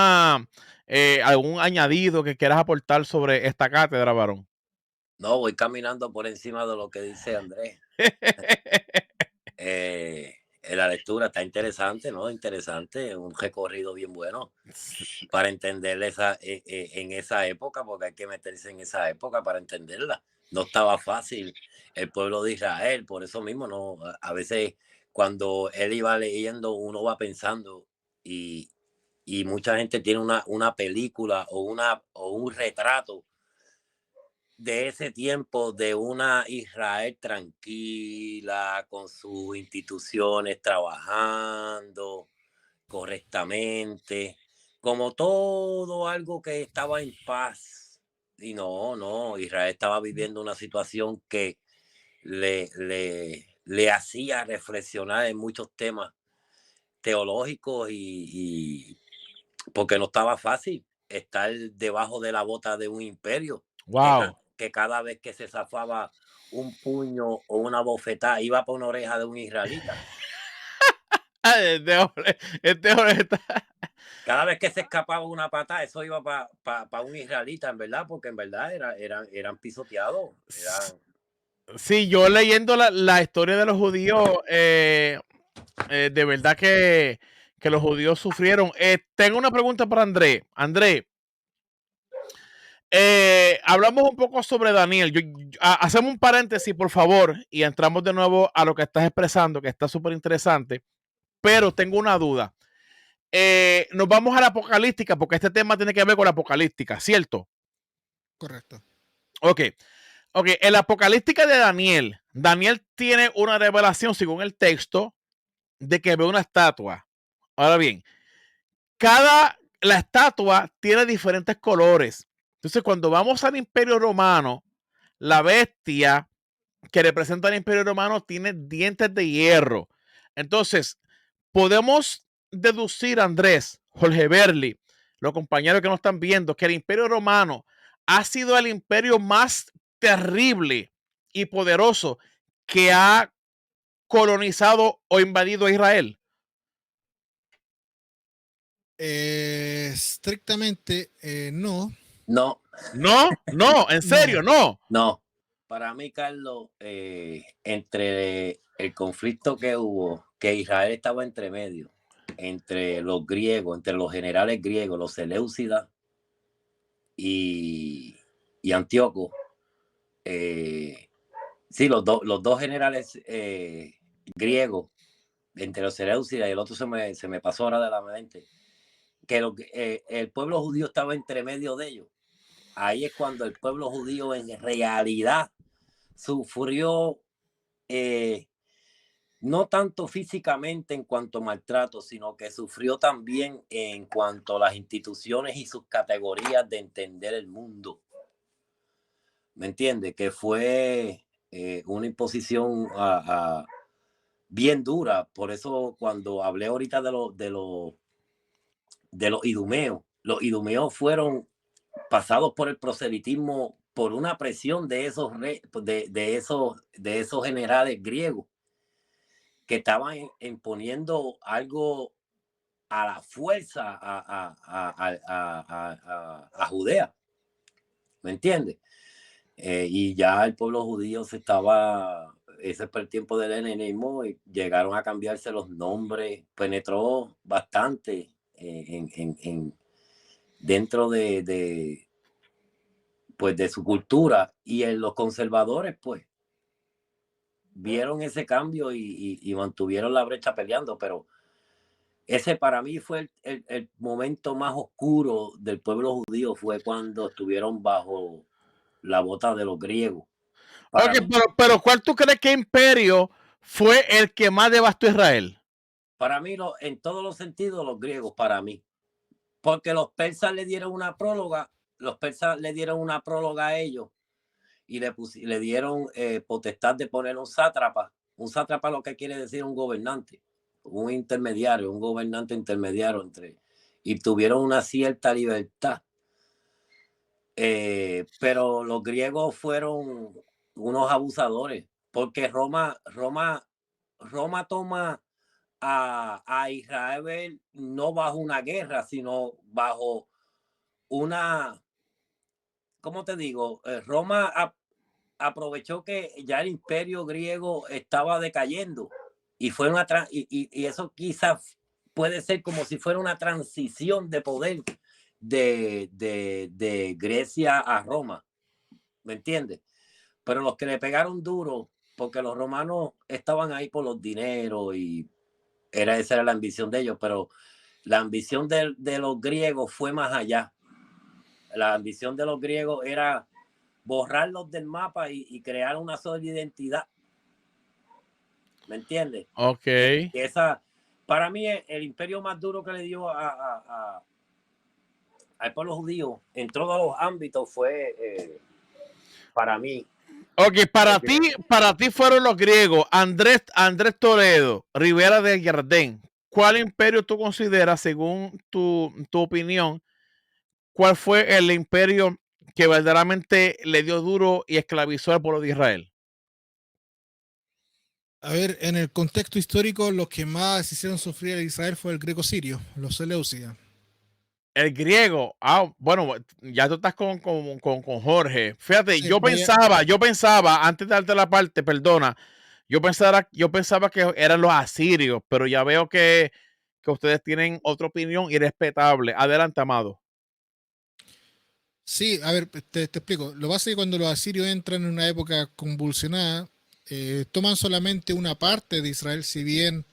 añadido que quieras aportar sobre esta cátedra, varón? No, voy caminando por encima de lo que dice Andrés. La lectura está interesante, ¿no? Interesante, un recorrido bien bueno para entender en esa época, porque hay que meterse en esa época para entenderla. No estaba fácil el pueblo de Israel, por eso mismo, no, a veces cuando él iba leyendo, uno va pensando y mucha gente tiene una película o un retrato de ese tiempo, de una Israel tranquila, con sus instituciones trabajando correctamente, como todo algo que estaba en paz. Y no, Israel estaba viviendo una situación que le hacía reflexionar en muchos temas teológicos y porque no estaba fácil estar debajo de la bota de un imperio. Wow. Que cada vez que se zafaba un puño o una bofetada iba por una oreja de un israelita. Este hombre está... Cada vez que se escapaba una patada, eso iba para un israelita, en verdad, porque en verdad eran pisoteados. Sí, yo leyendo la historia de los judíos, de verdad que que los judíos sufrieron. Tengo una pregunta para André. André, hablamos un poco sobre Daniel. Hacemos un paréntesis, por favor, y entramos de nuevo a lo que estás expresando, que está súper interesante. Pero tengo una duda. Nos vamos a la apocalíptica, porque este tema tiene que ver con la apocalíptica, ¿cierto? Correcto. Ok. En la apocalíptica de Daniel, Daniel tiene una revelación, según el texto, de que ve una estatua. Ahora bien, la estatua tiene diferentes colores. Entonces, cuando vamos al Imperio Romano, la bestia que representa al Imperio Romano tiene dientes de hierro. Entonces, podemos deducir, Andrés, Jorge Berli, los compañeros que nos están viendo, que el Imperio Romano ha sido el imperio más terrible y poderoso que ha colonizado o invadido a Israel. Estrictamente, no. No, No, en serio, no. no. Para mí, Carlos, entre el conflicto que hubo, que Israel estaba entre medio, entre los griegos, entre los generales griegos, los Seleucidas y Antíoco, sí, los dos generales griegos, entre los Seleucidas y el otro se me pasó ahora de la mente, que el pueblo judío estaba entre medio de ellos. Ahí es cuando el pueblo judío en realidad sufrió, no tanto físicamente en cuanto a maltrato, sino que sufrió también en cuanto a las instituciones y sus categorías de entender el mundo. ¿Me entiendes? Que fue una imposición bien dura. Por eso cuando hablé ahorita de los idumeos, los idumeos fueron pasados por el proselitismo por una presión de esos generales griegos que estaban imponiendo algo a la fuerza a Judea. ¿Me entiendes? Y ya el pueblo judío ese fue el tiempo del helenismo y llegaron a cambiarse los nombres, penetró bastante dentro de su cultura, y los conservadores pues vieron ese cambio y mantuvieron la brecha peleando, pero ese para mí fue el momento más oscuro del pueblo judío, fue cuando estuvieron bajo la bota de los griegos. Pero ¿cuál tú crees que imperio fue el que más devastó a Israel? Para mí, en todos los sentidos, los griegos, para mí. Porque los persas le dieron una próloga a ellos y le dieron potestad de poner un sátrapa. Un sátrapa lo que quiere decir un gobernante, un intermediario, un gobernante intermediario y tuvieron una cierta libertad. Pero los griegos fueron unos abusadores, porque Roma toma a Israel no bajo una guerra, sino bajo una, ¿cómo te digo? Roma aprovechó que ya el imperio griego estaba decayendo y fue y eso quizás puede ser como si fuera una transición de poder de Grecia a Roma, ¿me entiendes? Pero los que le pegaron duro, porque los romanos estaban ahí por los dineros y esa era la ambición de ellos, pero la ambición de los griegos fue más allá. La ambición de los griegos era borrarlos del mapa y crear una sola identidad. ¿Me entiendes? Ok. Para mí, el imperio más duro que le dio al pueblo judío en todos los ámbitos fue, para mí. Ok, para ti fueron los griegos. Andrés Toledo, Rivera de Jardín. ¿Cuál imperio tú consideras, según tu opinión, cuál fue el imperio que verdaderamente le dio duro y esclavizó al pueblo de Israel? A ver, en el contexto histórico, los que más hicieron sufrir a Israel fue el greco sirio, los Seleucidas. El griego, bueno, ya tú estás con Jorge. Fíjate, Sí, yo pensaba, antes de darte la parte, perdona, yo pensaba que eran los asirios, pero ya veo que que ustedes tienen otra opinión irrespetable. Adelante, Amado. Sí, a ver, te explico. Lo que pasa es que cuando los asirios entran en una época convulsionada, toman solamente una parte de Israel, si bien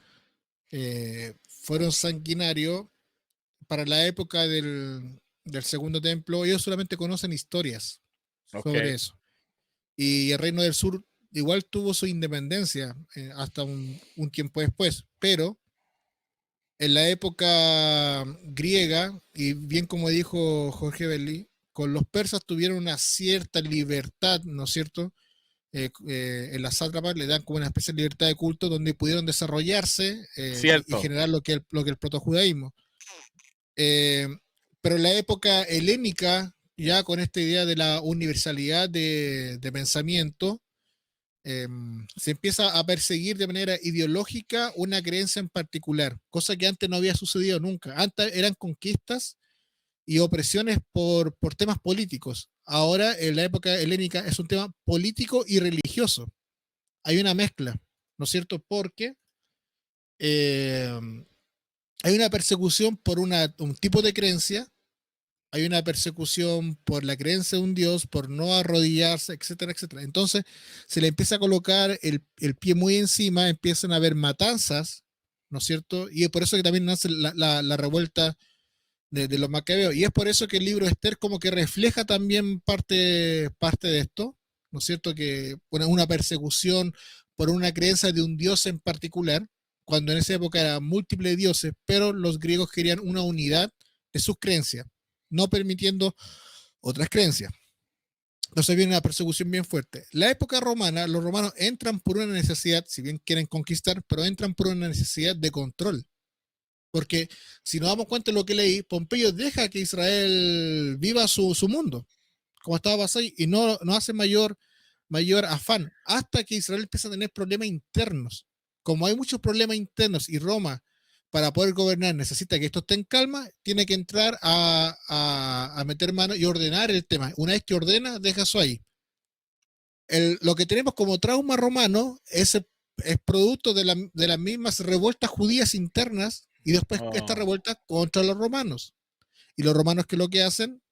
fueron sanguinarios. Para la época del segundo templo, ellos solamente conocen historias sobre Ok. eso. Y el Reino del Sur igual tuvo su independencia hasta un tiempo después, pero en la época griega, y bien como dijo Jorge Belli, con los persas tuvieron una cierta libertad, ¿no es cierto? En las sátrapas le dan como una especie de libertad de culto donde pudieron desarrollarse y Cierto. generar lo que el protojudaísmo. Eh, pero en la época helénica, ya con esta idea de la universalidad de pensamiento, se empieza a perseguir de manera ideológica una creencia en particular, cosa que antes no había sucedido nunca. Antes eran conquistas y opresiones por temas políticos. Ahora, en la época helénica, es un tema político y religioso. Hay una mezcla, ¿no es cierto? Porque eh, hay una persecución por un tipo de creencia, hay una persecución por la creencia de un Dios, por no arrodillarse, etcétera, etcétera. Entonces se le empieza a colocar el pie muy encima, empiezan a haber matanzas, ¿no es cierto? Y es por eso que también nace la revuelta de los macabeos. Y es por eso que el libro de Esther como que refleja también parte de esto, ¿no es cierto? Que una persecución por una creencia de un Dios en particular, cuando en esa época eran múltiples dioses, pero los griegos querían una unidad de sus creencias, no permitiendo otras creencias. Entonces viene una persecución bien fuerte. La época romana, los romanos entran por una necesidad, si bien quieren conquistar, pero entran por una necesidad de control. Porque si nos damos cuenta de lo que leí, Pompeyo deja que Israel viva su mundo, como estaba pasando, y no hace mayor afán, hasta que Israel empieza a tener problemas internos. Como hay muchos problemas internos y Roma, para poder gobernar, necesita que esto esté en calma, tiene que entrar a meter mano y ordenar el tema. Una vez que ordena, deja eso ahí. Lo que tenemos como trauma romano es producto de las mismas revueltas judías internas y después esta Oh, revuelta contra los romanos. Y los romanos que lo que hacen,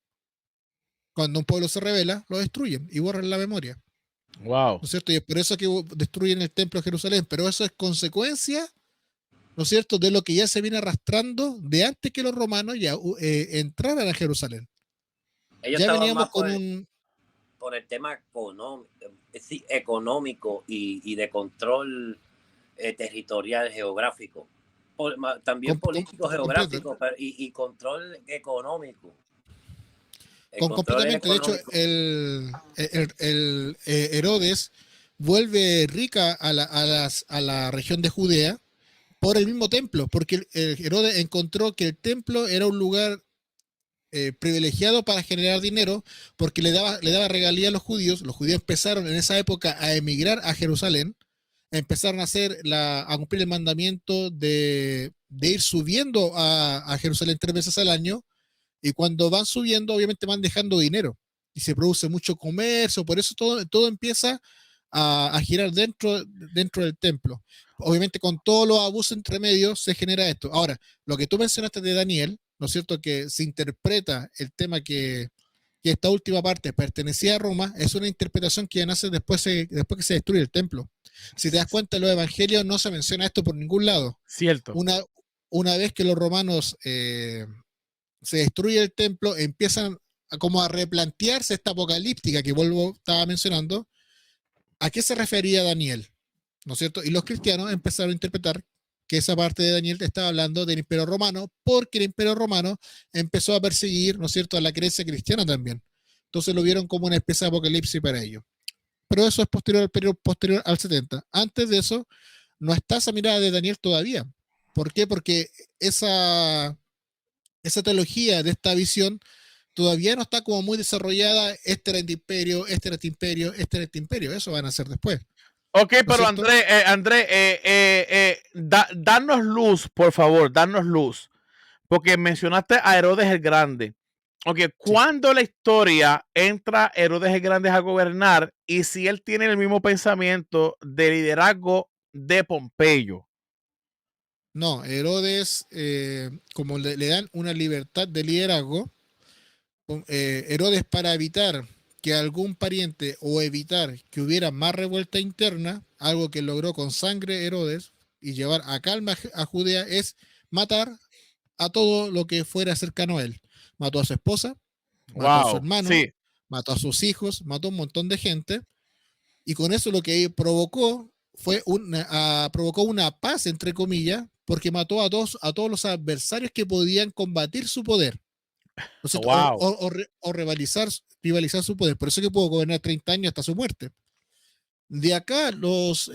cuando un pueblo se revela, lo destruyen y borran la memoria. wow. ¿No es cierto? Y es por eso que destruyen el templo de Jerusalén, pero eso es consecuencia, ¿no es cierto?, de lo que ya se viene arrastrando de antes que los romanos ya entraran a Jerusalén. Ellos Ya estaban veníamos más con un... por el tema sí, económico y de control territorial geográfico. También político completo, geográfico y control económico. El control es completamente. De hecho, económico. Herodes vuelve rica a la región de Judea por el mismo templo, porque Herodes encontró que el templo era un lugar privilegiado para generar dinero, porque le daba regalía a los judíos. Los judíos empezaron en esa época a emigrar a Jerusalén, empezaron a cumplir el mandamiento de ir subiendo a Jerusalén 3 veces al año, y cuando van subiendo, obviamente van dejando dinero y se produce mucho comercio, por eso todo empieza a girar dentro del templo. Obviamente con todos los abusos entre medios se genera esto. Ahora, lo que tú mencionaste de Daniel, ¿no es cierto? Que se interpreta el tema que esta última parte pertenecía a Roma, es una interpretación que nace después que se destruye el templo. Si te das cuenta, en los evangelios no se menciona esto por ningún lado. Cierto. Una vez que los romanos se destruye el templo, empiezan como a replantearse esta apocalíptica que vuelvo estaba mencionando, ¿a qué se refería Daniel? ¿No es cierto? Y los cristianos empezaron a interpretar que esa parte de Daniel estaba hablando del Imperio Romano, porque el Imperio Romano empezó a perseguir, ¿no es cierto?, a la creencia cristiana también. Entonces lo vieron como una especie de apocalipsis para ellos. Pero eso es posterior al periodo posterior al 70. Antes de eso, no está esa mirada de Daniel todavía. ¿Por qué? Porque esa teología de esta visión todavía no está como muy desarrollada. Este era este imperio, este era este imperio, este era este imperio. Eso van a hacer después. Ok, ¿No es pero cierto? André, danos luz, por favor, danos luz. Porque mencionaste a Herodes el Grande. Ok, Sí. ¿cuándo la historia entra Herodes el Grande a gobernar y si él tiene el mismo pensamiento de liderazgo de Pompeyo? No, Herodes, como le dan una libertad de liderazgo, Herodes, para evitar que algún pariente o evitar que hubiera más revuelta interna, algo que logró con sangre Herodes y llevar a calma a Judea, es matar a todo lo que fuera cercano a él. Mató a su esposa, mató a su Wow, hermano, sí, mató a sus hijos, mató a un montón de gente, y con eso lo que provocó fue provocó una paz, entre comillas, porque mató a todos los adversarios que podían combatir su poder, ¿no es cierto? wow, O rivalizar su poder. Por eso que pudo gobernar 30 años hasta su muerte. De acá los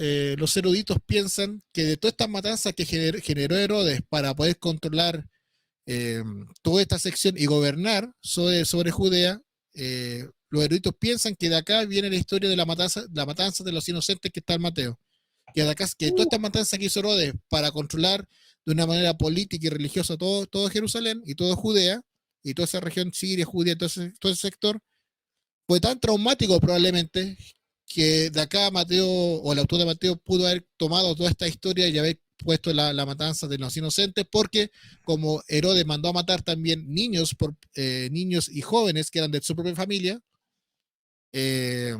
eruditos piensan que de todas estas matanzas que generó Herodes para poder controlar toda esta sección y gobernar sobre Judea, los eruditos piensan que de acá viene la historia de la matanza de los inocentes que está en Mateo. Que de acá, que toda esta matanza que hizo Herodes para controlar de una manera política y religiosa todo Jerusalén y todo Judea y toda esa región Siria, Judea, todo ese sector, fue tan traumático probablemente que de acá Mateo o el autor de Mateo pudo haber tomado toda esta historia y haber puesto la matanza de los inocentes, porque como Herodes mandó a matar también niños y jóvenes que eran de su propia familia, eh,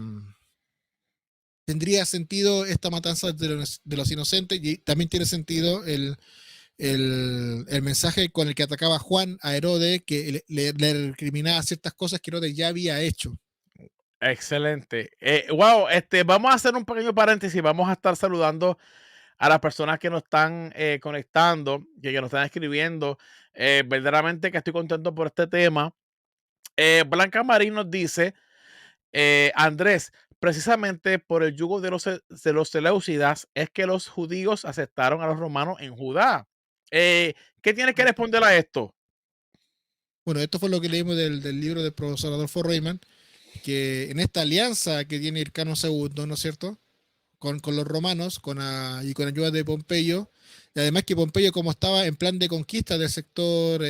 tendría sentido esta matanza de los inocentes, y también tiene sentido el mensaje con el que atacaba Juan a Herodes, que le recriminaba ciertas cosas que Herodes ya había hecho. excelente. Wow, vamos a hacer un pequeño paréntesis. Vamos a estar saludando a las personas que nos están conectando, que nos están escribiendo. Verdaderamente que estoy contento por este tema. Blanca Marín nos dice, Andrés, precisamente por el yugo de los Seleucidas es que los judíos aceptaron a los romanos en Judá. ¿Qué tienes que responder a esto? Bueno, esto fue lo que leímos del libro del profesor Adolfo Reyman, que en esta alianza que tiene Hircano II, ¿no es cierto? Con los romanos y con ayuda de Pompeyo, y además que Pompeyo, como estaba en plan de conquista del sector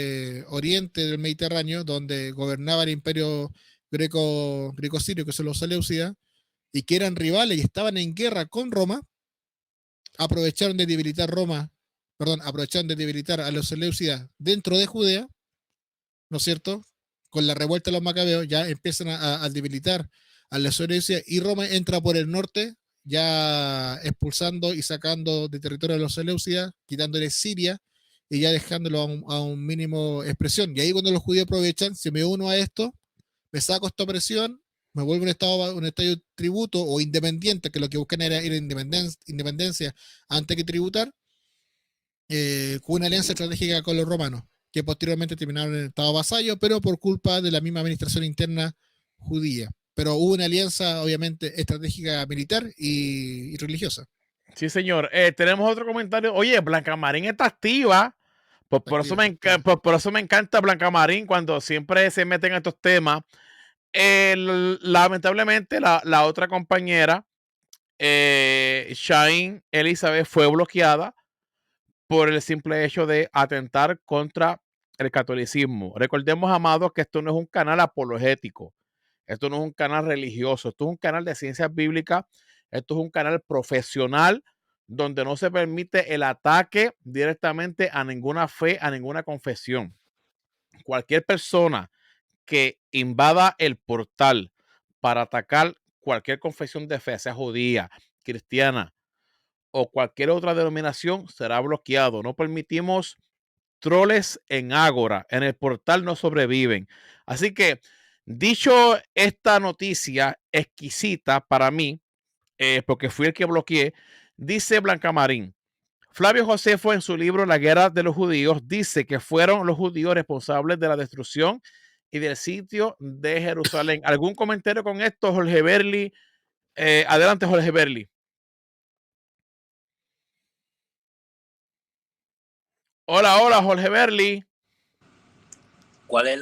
oriente del Mediterráneo, donde gobernaba el imperio greco-sirio, que son los Seleucidas, y que eran rivales y estaban en guerra con Roma, aprovecharon de debilitar aprovecharon de debilitar a los Seleucidas dentro de Judea, ¿no es cierto? Con la revuelta de los macabeos ya empiezan a debilitar a la Seleucia, y Roma entra por el norte, ya expulsando y sacando de territorio a los Seleucidas, quitándole Siria y ya dejándolo a un mínimo expresión. Y ahí cuando los judíos aprovechan, si me uno a esto, me saco esta presión, me vuelvo un estado tributo o independiente, que lo que buscan era independencia antes que tributar, con una alianza estratégica con los romanos, que posteriormente terminaron en el estado vasallo, pero por culpa de la misma administración interna judía. Pero hubo una alianza, obviamente, estratégica militar y religiosa. Sí, señor. Tenemos otro comentario. Oye, Blanca Marín está activa. Pues Activa, activa. por eso me encanta Blanca Marín cuando siempre se meten en estos temas. Lamentablemente, la otra compañera, Shine Elizabeth, fue bloqueada por el simple hecho de atentar contra el catolicismo. Recordemos, amados, que esto no es un canal apologético. Esto no es un canal religioso. Esto es un canal de ciencias bíblicas. Esto es un canal profesional donde no se permite el ataque directamente a ninguna fe, a ninguna confesión. Cualquier persona que invada el portal para atacar cualquier confesión de fe, sea judía, cristiana o cualquier otra denominación, será bloqueado. No permitimos troles en Ágora. En el portal no sobreviven. Así que, dicho esta noticia exquisita para mí, porque fui el que bloqueé, dice Blanca Marín. Flavio Josefo, en su libro La guerra de los judíos, dice que fueron los judíos responsables de la destrucción y del sitio de Jerusalén. ¿Algún comentario con esto, Jorge Berli? Adelante, Jorge Berli. Hola, hola, Jorge Berli. ¿Cuál es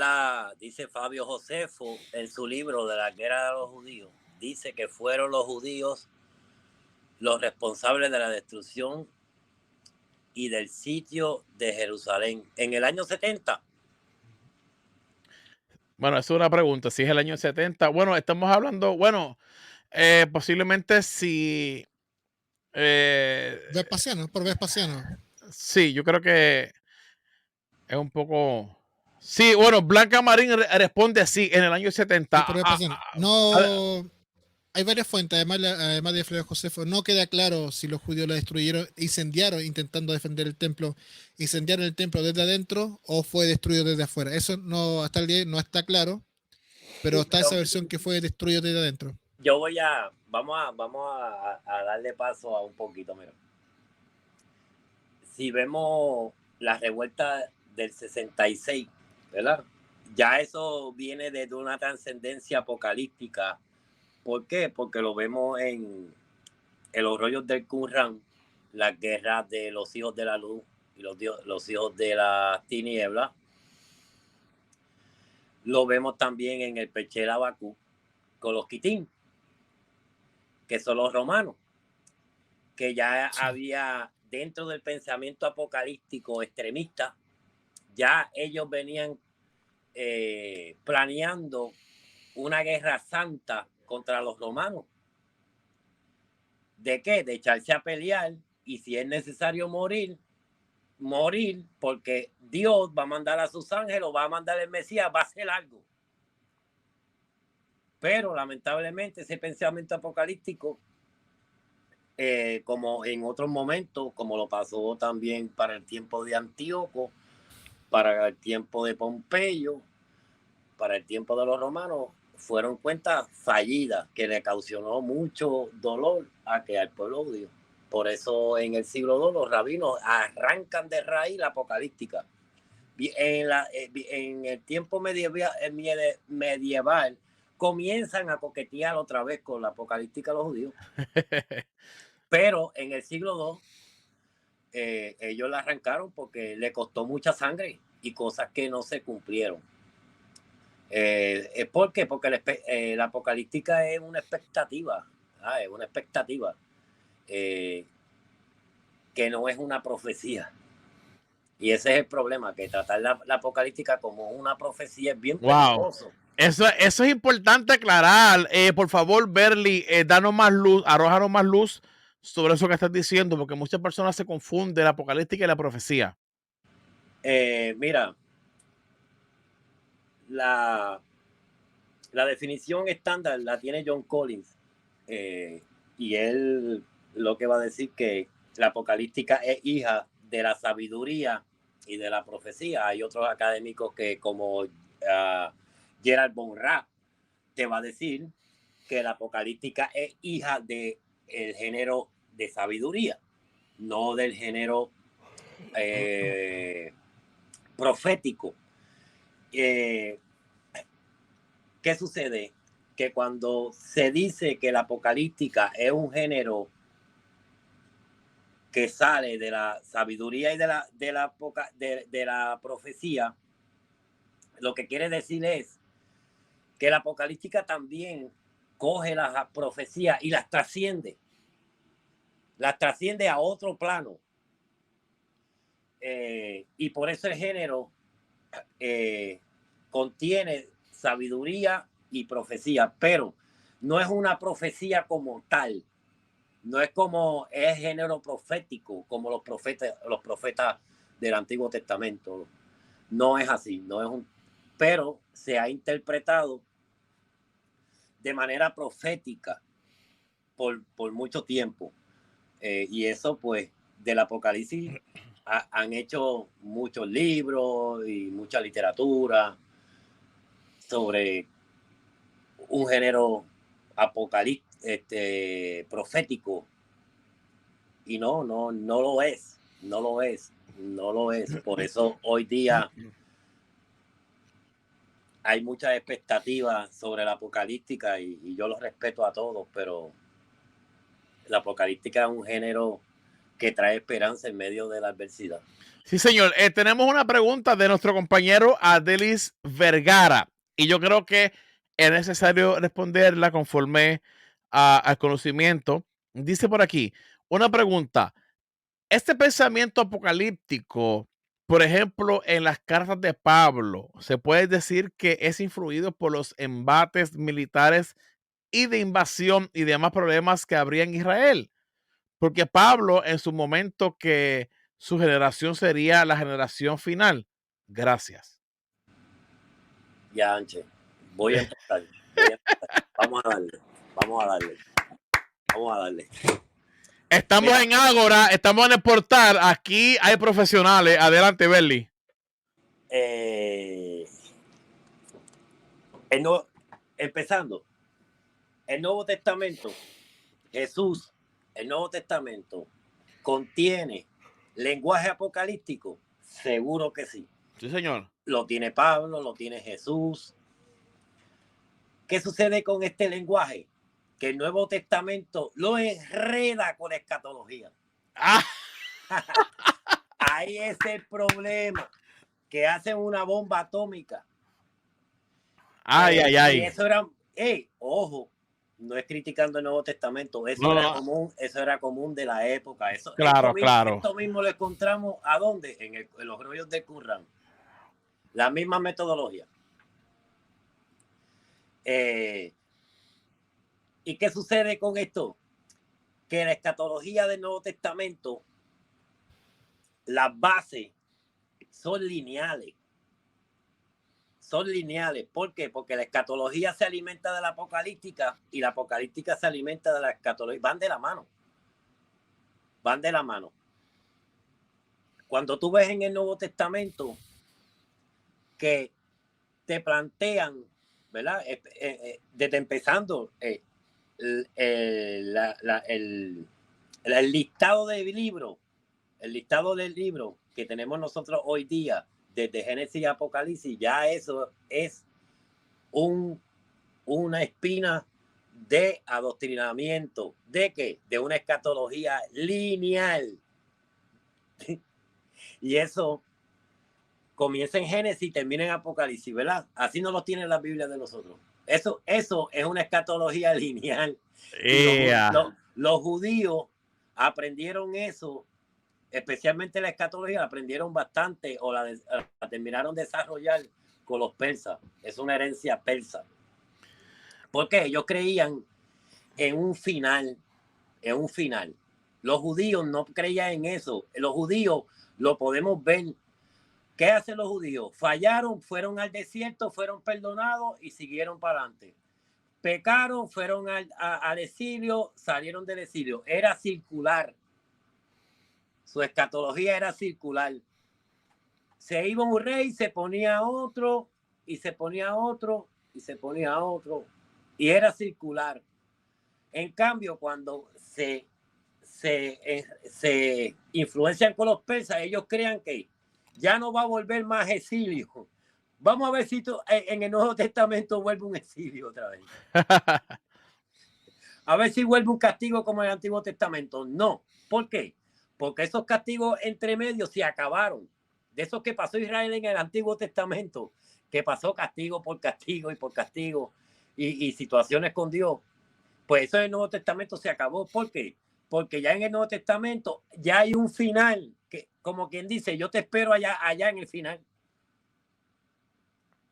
dice Fabio Josefo en su libro de la guerra de los judíos? Dice que fueron los judíos los responsables de la destrucción y del sitio de Jerusalén en el año 70. Bueno, es una pregunta. Si es el año 70. Bueno, estamos hablando, bueno, posiblemente si... Vespasiano, por Vespasiano. Sí, yo creo que es un poco... Sí, bueno, Blanca Marín responde así en el año 70. Sí, pero no, hay varias fuentes, además de Flavio Josefo, no queda claro si los judíos la destruyeron, incendiaron intentando defender el templo, incendiaron el templo desde adentro o fue destruido desde afuera. Eso no hasta el día no está claro, pero Sí, está pero esa versión que fue destruido desde adentro. vamos a darle paso a un poquito, mira. Si vemos la revuelta del 66, ¿verdad? Ya eso viene desde una trascendencia apocalíptica. ¿Por qué? Porque lo vemos en los rollos del Qumran, las guerras de los hijos de la luz y los hijos de la tiniebla. Lo vemos también en el Pechel Abacú con los Kitín, que son los romanos, que ya Sí. había dentro del pensamiento apocalíptico extremista, ya ellos venían planeando una guerra santa contra los romanos. ¿De qué? De echarse a pelear y si es necesario morir, morir, porque Dios va a mandar a sus ángeles, va a mandar el Mesías, va a hacer algo. Pero lamentablemente ese pensamiento apocalíptico, como en otros momentos, como lo pasó también para el tiempo de Antíoco, para el tiempo de Pompeyo, para el tiempo de los romanos, fueron cuentas fallidas que le causó mucho dolor al pueblo judío. Por eso en el siglo II los rabinos arrancan de raíz la apocalíptica. En el tiempo medieval comienzan a coquetear otra vez con la apocalíptica de los judíos. Pero en el siglo II ellos la arrancaron porque le costó mucha sangre y cosas que no se cumplieron. ¿Por qué? Porque la apocalíptica es una expectativa, es una expectativa que no es una profecía. Y ese es el problema, que tratar la apocalíptica como una profecía es bien peligroso. Eso es importante aclarar. Por favor, Berly, danos más luz, arrójanos más luz sobre eso que estás diciendo, porque muchas personas se confunden la apocalíptica y la profecía. Mira, la definición estándar la tiene John Collins, y él lo que va a decir que la apocalíptica es hija de la sabiduría y de la profecía. Hay otros académicos que, como Gerald von Rath, te va a decir que la apocalíptica es hija del género de sabiduría, no del género profético. ¿Qué sucede? Que cuando se dice que la apocalíptica es un género que sale de la sabiduría y de la profecía, lo que quiere decir es que la apocalíptica también coge las profecías y las trasciende a otro plano. Y por eso el género contiene sabiduría y profecía, pero no es una profecía como tal. No es como es género profético, como los profetas del Antiguo Testamento. No es así, no es pero se ha interpretado de manera profética por mucho tiempo. Y eso, pues, del Apocalipsis han hecho muchos libros y mucha literatura sobre un género profético. Y no lo es. Por eso hoy día hay muchas expectativas sobre la apocalíptica y yo los respeto a todos, pero la apocalíptica es un género que trae esperanza en medio de la adversidad. Sí, señor. Tenemos una pregunta de nuestro compañero Adelis Vergara y yo creo que es necesario responderla conforme al conocimiento. Dice por aquí, una pregunta. Este pensamiento apocalíptico, por ejemplo, en las cartas de Pablo, se puede decir que es influido por los embates militares y de invasión y demás problemas que habría en Israel. Porque Pablo, en su momento que su generación sería la generación final. Gracias. Ya, Anche, voy a empezar. Vamos a darle. Estamos Mira. en Ágora, estamos en el portal. Aquí hay profesionales. Adelante, Berly. Empezando, el Nuevo Testamento, Jesús, el Nuevo Testamento, ¿contiene lenguaje apocalíptico? Seguro que sí. Sí, señor. Lo tiene Pablo, lo tiene Jesús. ¿Qué sucede con este lenguaje? Que el Nuevo Testamento lo enreda con la escatología. Ah. Ahí es el problema, que hacen una bomba atómica. Ay. Y eso era, ojo, no es criticando el Nuevo Testamento, eso era común de la época. Claro. Esto mismo lo encontramos, ¿a dónde? En los rollos de Qumran. La misma metodología. ¿Y qué sucede con esto? Que la escatología del Nuevo Testamento, las bases son lineales. ¿Por qué? Porque la escatología se alimenta de la apocalíptica y la apocalíptica se alimenta de la escatología. Van de la mano. Cuando tú ves en el Nuevo Testamento que te plantean, ¿verdad? Desde empezando el listado del libro, que tenemos nosotros hoy día, desde Génesis y Apocalipsis, ya eso es una espina de adoctrinamiento. ¿De qué? De una escatología lineal. Y eso comienza en Génesis y termina en Apocalipsis, ¿verdad? Así no lo tiene la Biblia de nosotros. Eso es una escatología lineal. Los judíos aprendieron eso, especialmente la escatología, la aprendieron bastante o la terminaron de desarrollar con los persas. Es una herencia persa. Porque ellos creían en un final. Los judíos no creían en eso. Los judíos lo podemos ver. ¿Qué hacen los judíos? Fallaron, fueron al desierto, fueron perdonados y siguieron para adelante. Pecaron, fueron al exilio, salieron del exilio. Era circular. Su escatología era circular. Se iba un rey, se ponía otro, y se ponía otro, y se ponía otro. Y era circular. En cambio, cuando se influencian con los persas, ellos crean que ya no va a volver más exilio. Vamos a ver si en el Nuevo Testamento vuelve un exilio otra vez. A ver si vuelve un castigo como en el Antiguo Testamento. No. ¿Por qué? Porque esos castigos entre medios se acabaron. De esos que pasó Israel en el Antiguo Testamento, que pasó castigo por castigo y por castigo y situaciones con Dios. Pues eso en el Nuevo Testamento se acabó. ¿Por qué? Porque ya en el Nuevo Testamento ya hay un final, que como quien dice, yo te espero allá en el final.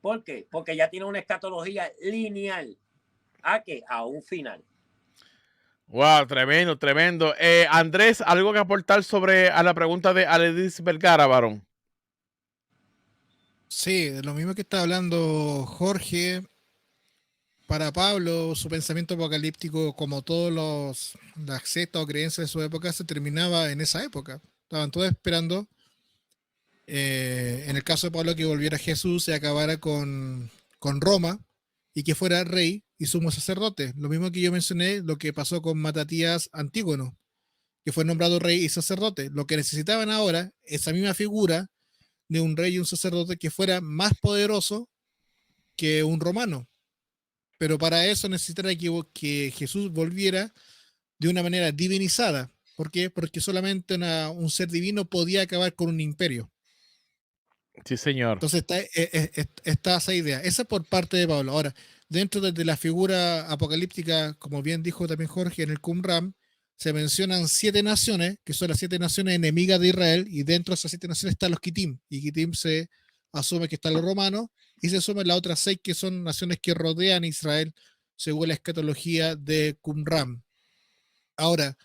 ¿Por qué? Porque ya tiene una escatología lineal. ¿A qué? A un final. Wow, tremendo. Andrés, ¿algo que aportar a la pregunta de Aledis Vergara, varón? Sí, lo mismo que está hablando Jorge. Para Pablo, su pensamiento apocalíptico, como todas las sectas o creencias de su época, se terminaba en esa época. Estaban todos esperando, en el caso de Pablo, que volviera Jesús y acabara con Roma y que fuera rey y sumo sacerdote. Lo mismo que yo mencioné, lo que pasó con Matatías Antígono, que fue nombrado rey y sacerdote. Lo que necesitaban ahora, esa misma figura de un rey y un sacerdote que fuera más poderoso que un romano. Pero para eso necesitara que Jesús volviera de una manera divinizada. ¿Por qué? Porque solamente un ser divino podía acabar con un imperio. Sí, señor. Entonces está esa idea. Esa por parte de Pablo. Ahora, dentro de la figura apocalíptica, como bien dijo también Jorge, en el Qumran, se mencionan 7 naciones, que son las 7 naciones enemigas de Israel, y dentro de esas 7 naciones están los Kitim. Y Kitim se asume que están los romanos, y se suman las otras 6 que son naciones que rodean a Israel, según la escatología de Qumran. Ahora,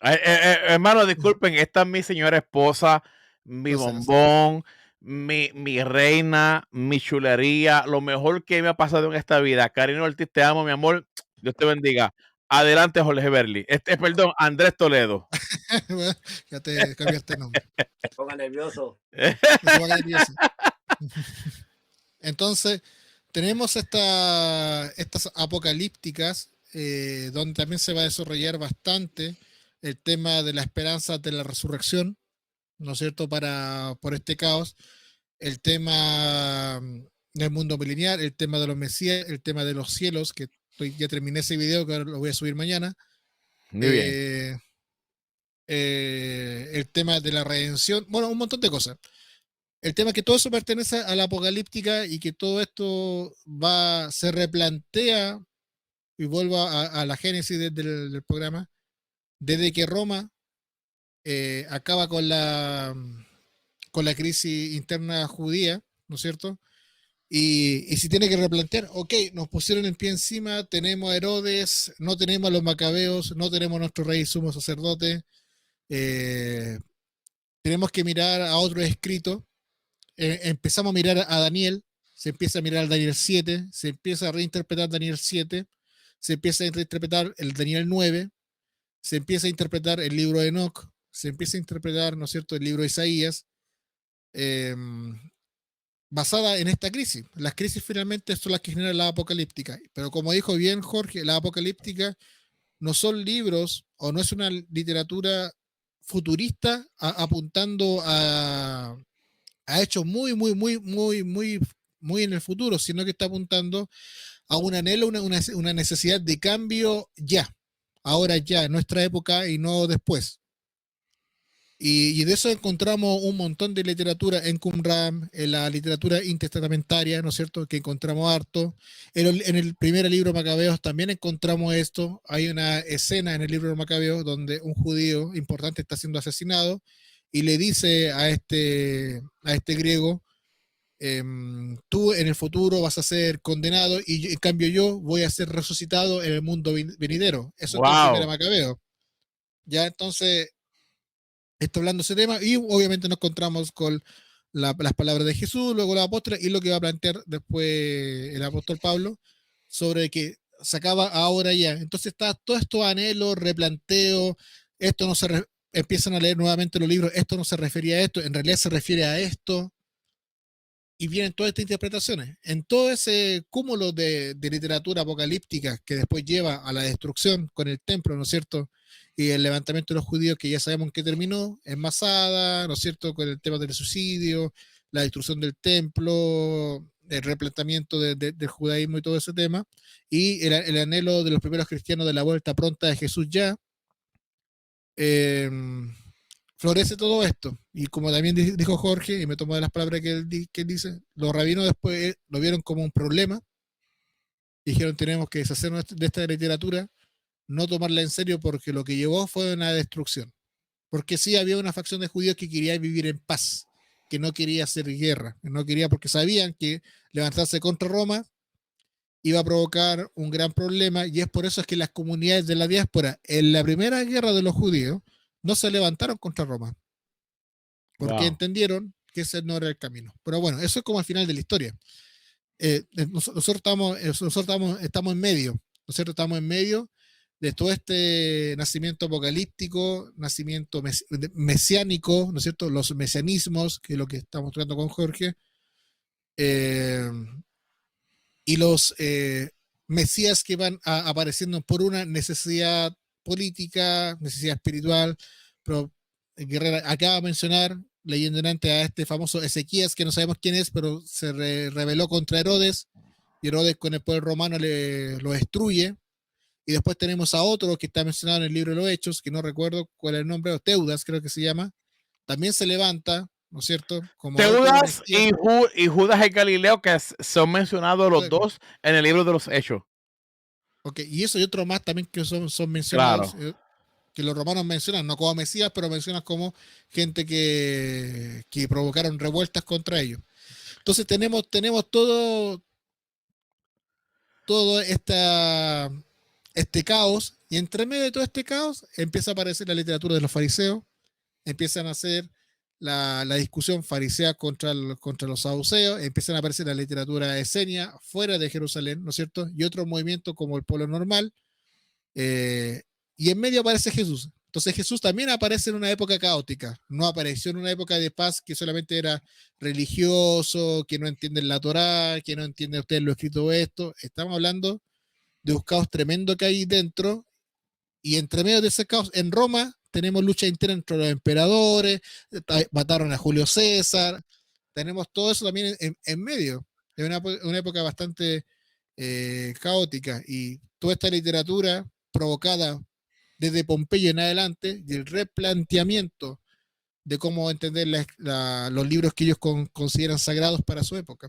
Hermano, disculpen, esta es mi señora esposa, mi No sé. bombón, mi reina, mi chulería, lo mejor que me ha pasado en esta vida. Karina Ortiz, te amo, mi amor. Dios te bendiga. Adelante, Jorge Berli. Perdón, Andrés Toledo. Bueno, ya te cambiaste el nombre. Se ponga nervioso. No se ponga nervioso. Entonces, tenemos estas apocalípticas, donde también se va a desarrollar bastante el tema de la esperanza de la resurrección, ¿no es cierto?, por este caos, el tema del mundo milenial, el tema de los mesías, el tema de los cielos, que ya terminé ese video, que ahora lo voy a subir mañana. Muy bien. El tema de la redención, bueno, un montón de cosas. El tema es que todo eso pertenece a la apocalíptica y que todo esto se replantea, y vuelvo a la génesis del programa, desde que Roma acaba con la crisis interna judía, ¿no es cierto? Y si tiene que replantear, ok, nos pusieron el pie encima, tenemos a Herodes, no tenemos a los macabeos, no tenemos a nuestro rey sumo sacerdote, tenemos que mirar a otro escrito. Empezamos a mirar a Daniel, se empieza a mirar al Daniel 7, se empieza a reinterpretar Daniel 7, se empieza a reinterpretar el Daniel 9, se empieza a interpretar el libro de Enoch, se empieza a interpretar, ¿no es cierto?, el libro de Isaías, basada en esta crisis. Las crisis finalmente son las que generan la apocalíptica, pero como dijo bien Jorge, la apocalíptica no son libros o no es una literatura futurista apuntando a hechos muy en el futuro, sino que está apuntando a un anhelo, una necesidad de cambio ya, ahora ya, en nuestra época y no después. Y de eso encontramos un montón de literatura en Qumran, en la literatura intertestamentaria, ¿no es cierto?, que encontramos harto. En el primer libro de Macabeos también encontramos esto. Hay una escena en el libro de Macabeos donde un judío importante está siendo asesinado y le dice a este griego, tú en el futuro vas a ser condenado y en cambio yo voy a ser resucitado en el mundo venidero. Eso está en primera Wow. Macabeo. Ya entonces está hablando de ese tema y obviamente nos encontramos con las palabras de Jesús, luego los apóstoles y lo que va a plantear después el apóstol Pablo sobre que se acaba ahora ya. Entonces está todo esto anhelo, replanteo, esto no se empiezan a leer nuevamente los libros, esto no se refería a esto, en realidad se refiere a esto. Y vienen todas estas interpretaciones. En todo ese cúmulo de literatura apocalíptica que después lleva a la destrucción con el templo, ¿no es cierto? Y el levantamiento de los judíos, que ya sabemos en qué terminó, en Masada, ¿no es cierto? Con el tema del suicidio, la destrucción del templo, el replanteamiento del judaísmo y todo ese tema. Y el anhelo de los primeros cristianos de la vuelta pronta de Jesús ya. Florece todo esto. Y como también dijo Jorge, y me tomó de las palabras que él dice, los rabinos después lo vieron como un problema. Dijeron, tenemos que deshacernos de esta literatura, no tomarla en serio porque lo que llevó fue una destrucción. Porque sí había una facción de judíos que quería vivir en paz, que no quería hacer guerra, que no quería, porque sabían que levantarse contra Roma iba a provocar un gran problema, y es por eso es que las comunidades de la diáspora en la primera guerra de los judíos no se levantaron contra Roma, porque Wow. entendieron que ese no era el camino. Pero bueno, eso es como al final de la historia. Nosotros estamos en medio, nosotros estamos en medio de todo este nacimiento apocalíptico, nacimiento mesiánico, ¿no es cierto? Los mesianismos, que es lo que estamos tratando con Jorge, y los mesías que van apareciendo por una necesidad política, necesidad espiritual, pero Guerrera acaba de mencionar, leyendo delante a este famoso Ezequías, que no sabemos quién es, pero se rebeló contra Herodes, y Herodes con el poder romano lo destruye, y después tenemos a otro que está mencionado en el libro de los Hechos, que no recuerdo cuál es el nombre, Teudas creo que se llama, también se levanta, ¿no es cierto? Como Teudas y Judas el Galileo, que son mencionados los dos en el libro de los Hechos. Ok, y eso y otro más también que son mencionados, Claro. que los romanos mencionan, no como Mesías, pero mencionan como gente que provocaron revueltas contra ellos. Entonces tenemos todo este caos, y entre medio de todo este caos empieza a aparecer la literatura de los fariseos, empiezan a hacer la discusión farisea contra los saduceos, empiezan a aparecer la literatura esenia fuera de Jerusalén, ¿no es cierto? Y otro movimiento como el Pueblo Normal, y en medio aparece Jesús. Entonces Jesús también aparece en una época caótica, no apareció en una época de paz que solamente era religioso, que no entienden la Torá, que no entiende usted lo escrito esto. Estamos hablando de un caos tremendo que hay dentro, y entre medio de ese caos, en Roma tenemos lucha interna entre los emperadores, mataron a Julio César, tenemos todo eso también en medio. Es una época bastante caótica, y toda esta literatura provocada desde Pompeyo en adelante y el replanteamiento de cómo entender los libros que ellos consideran sagrados para su época.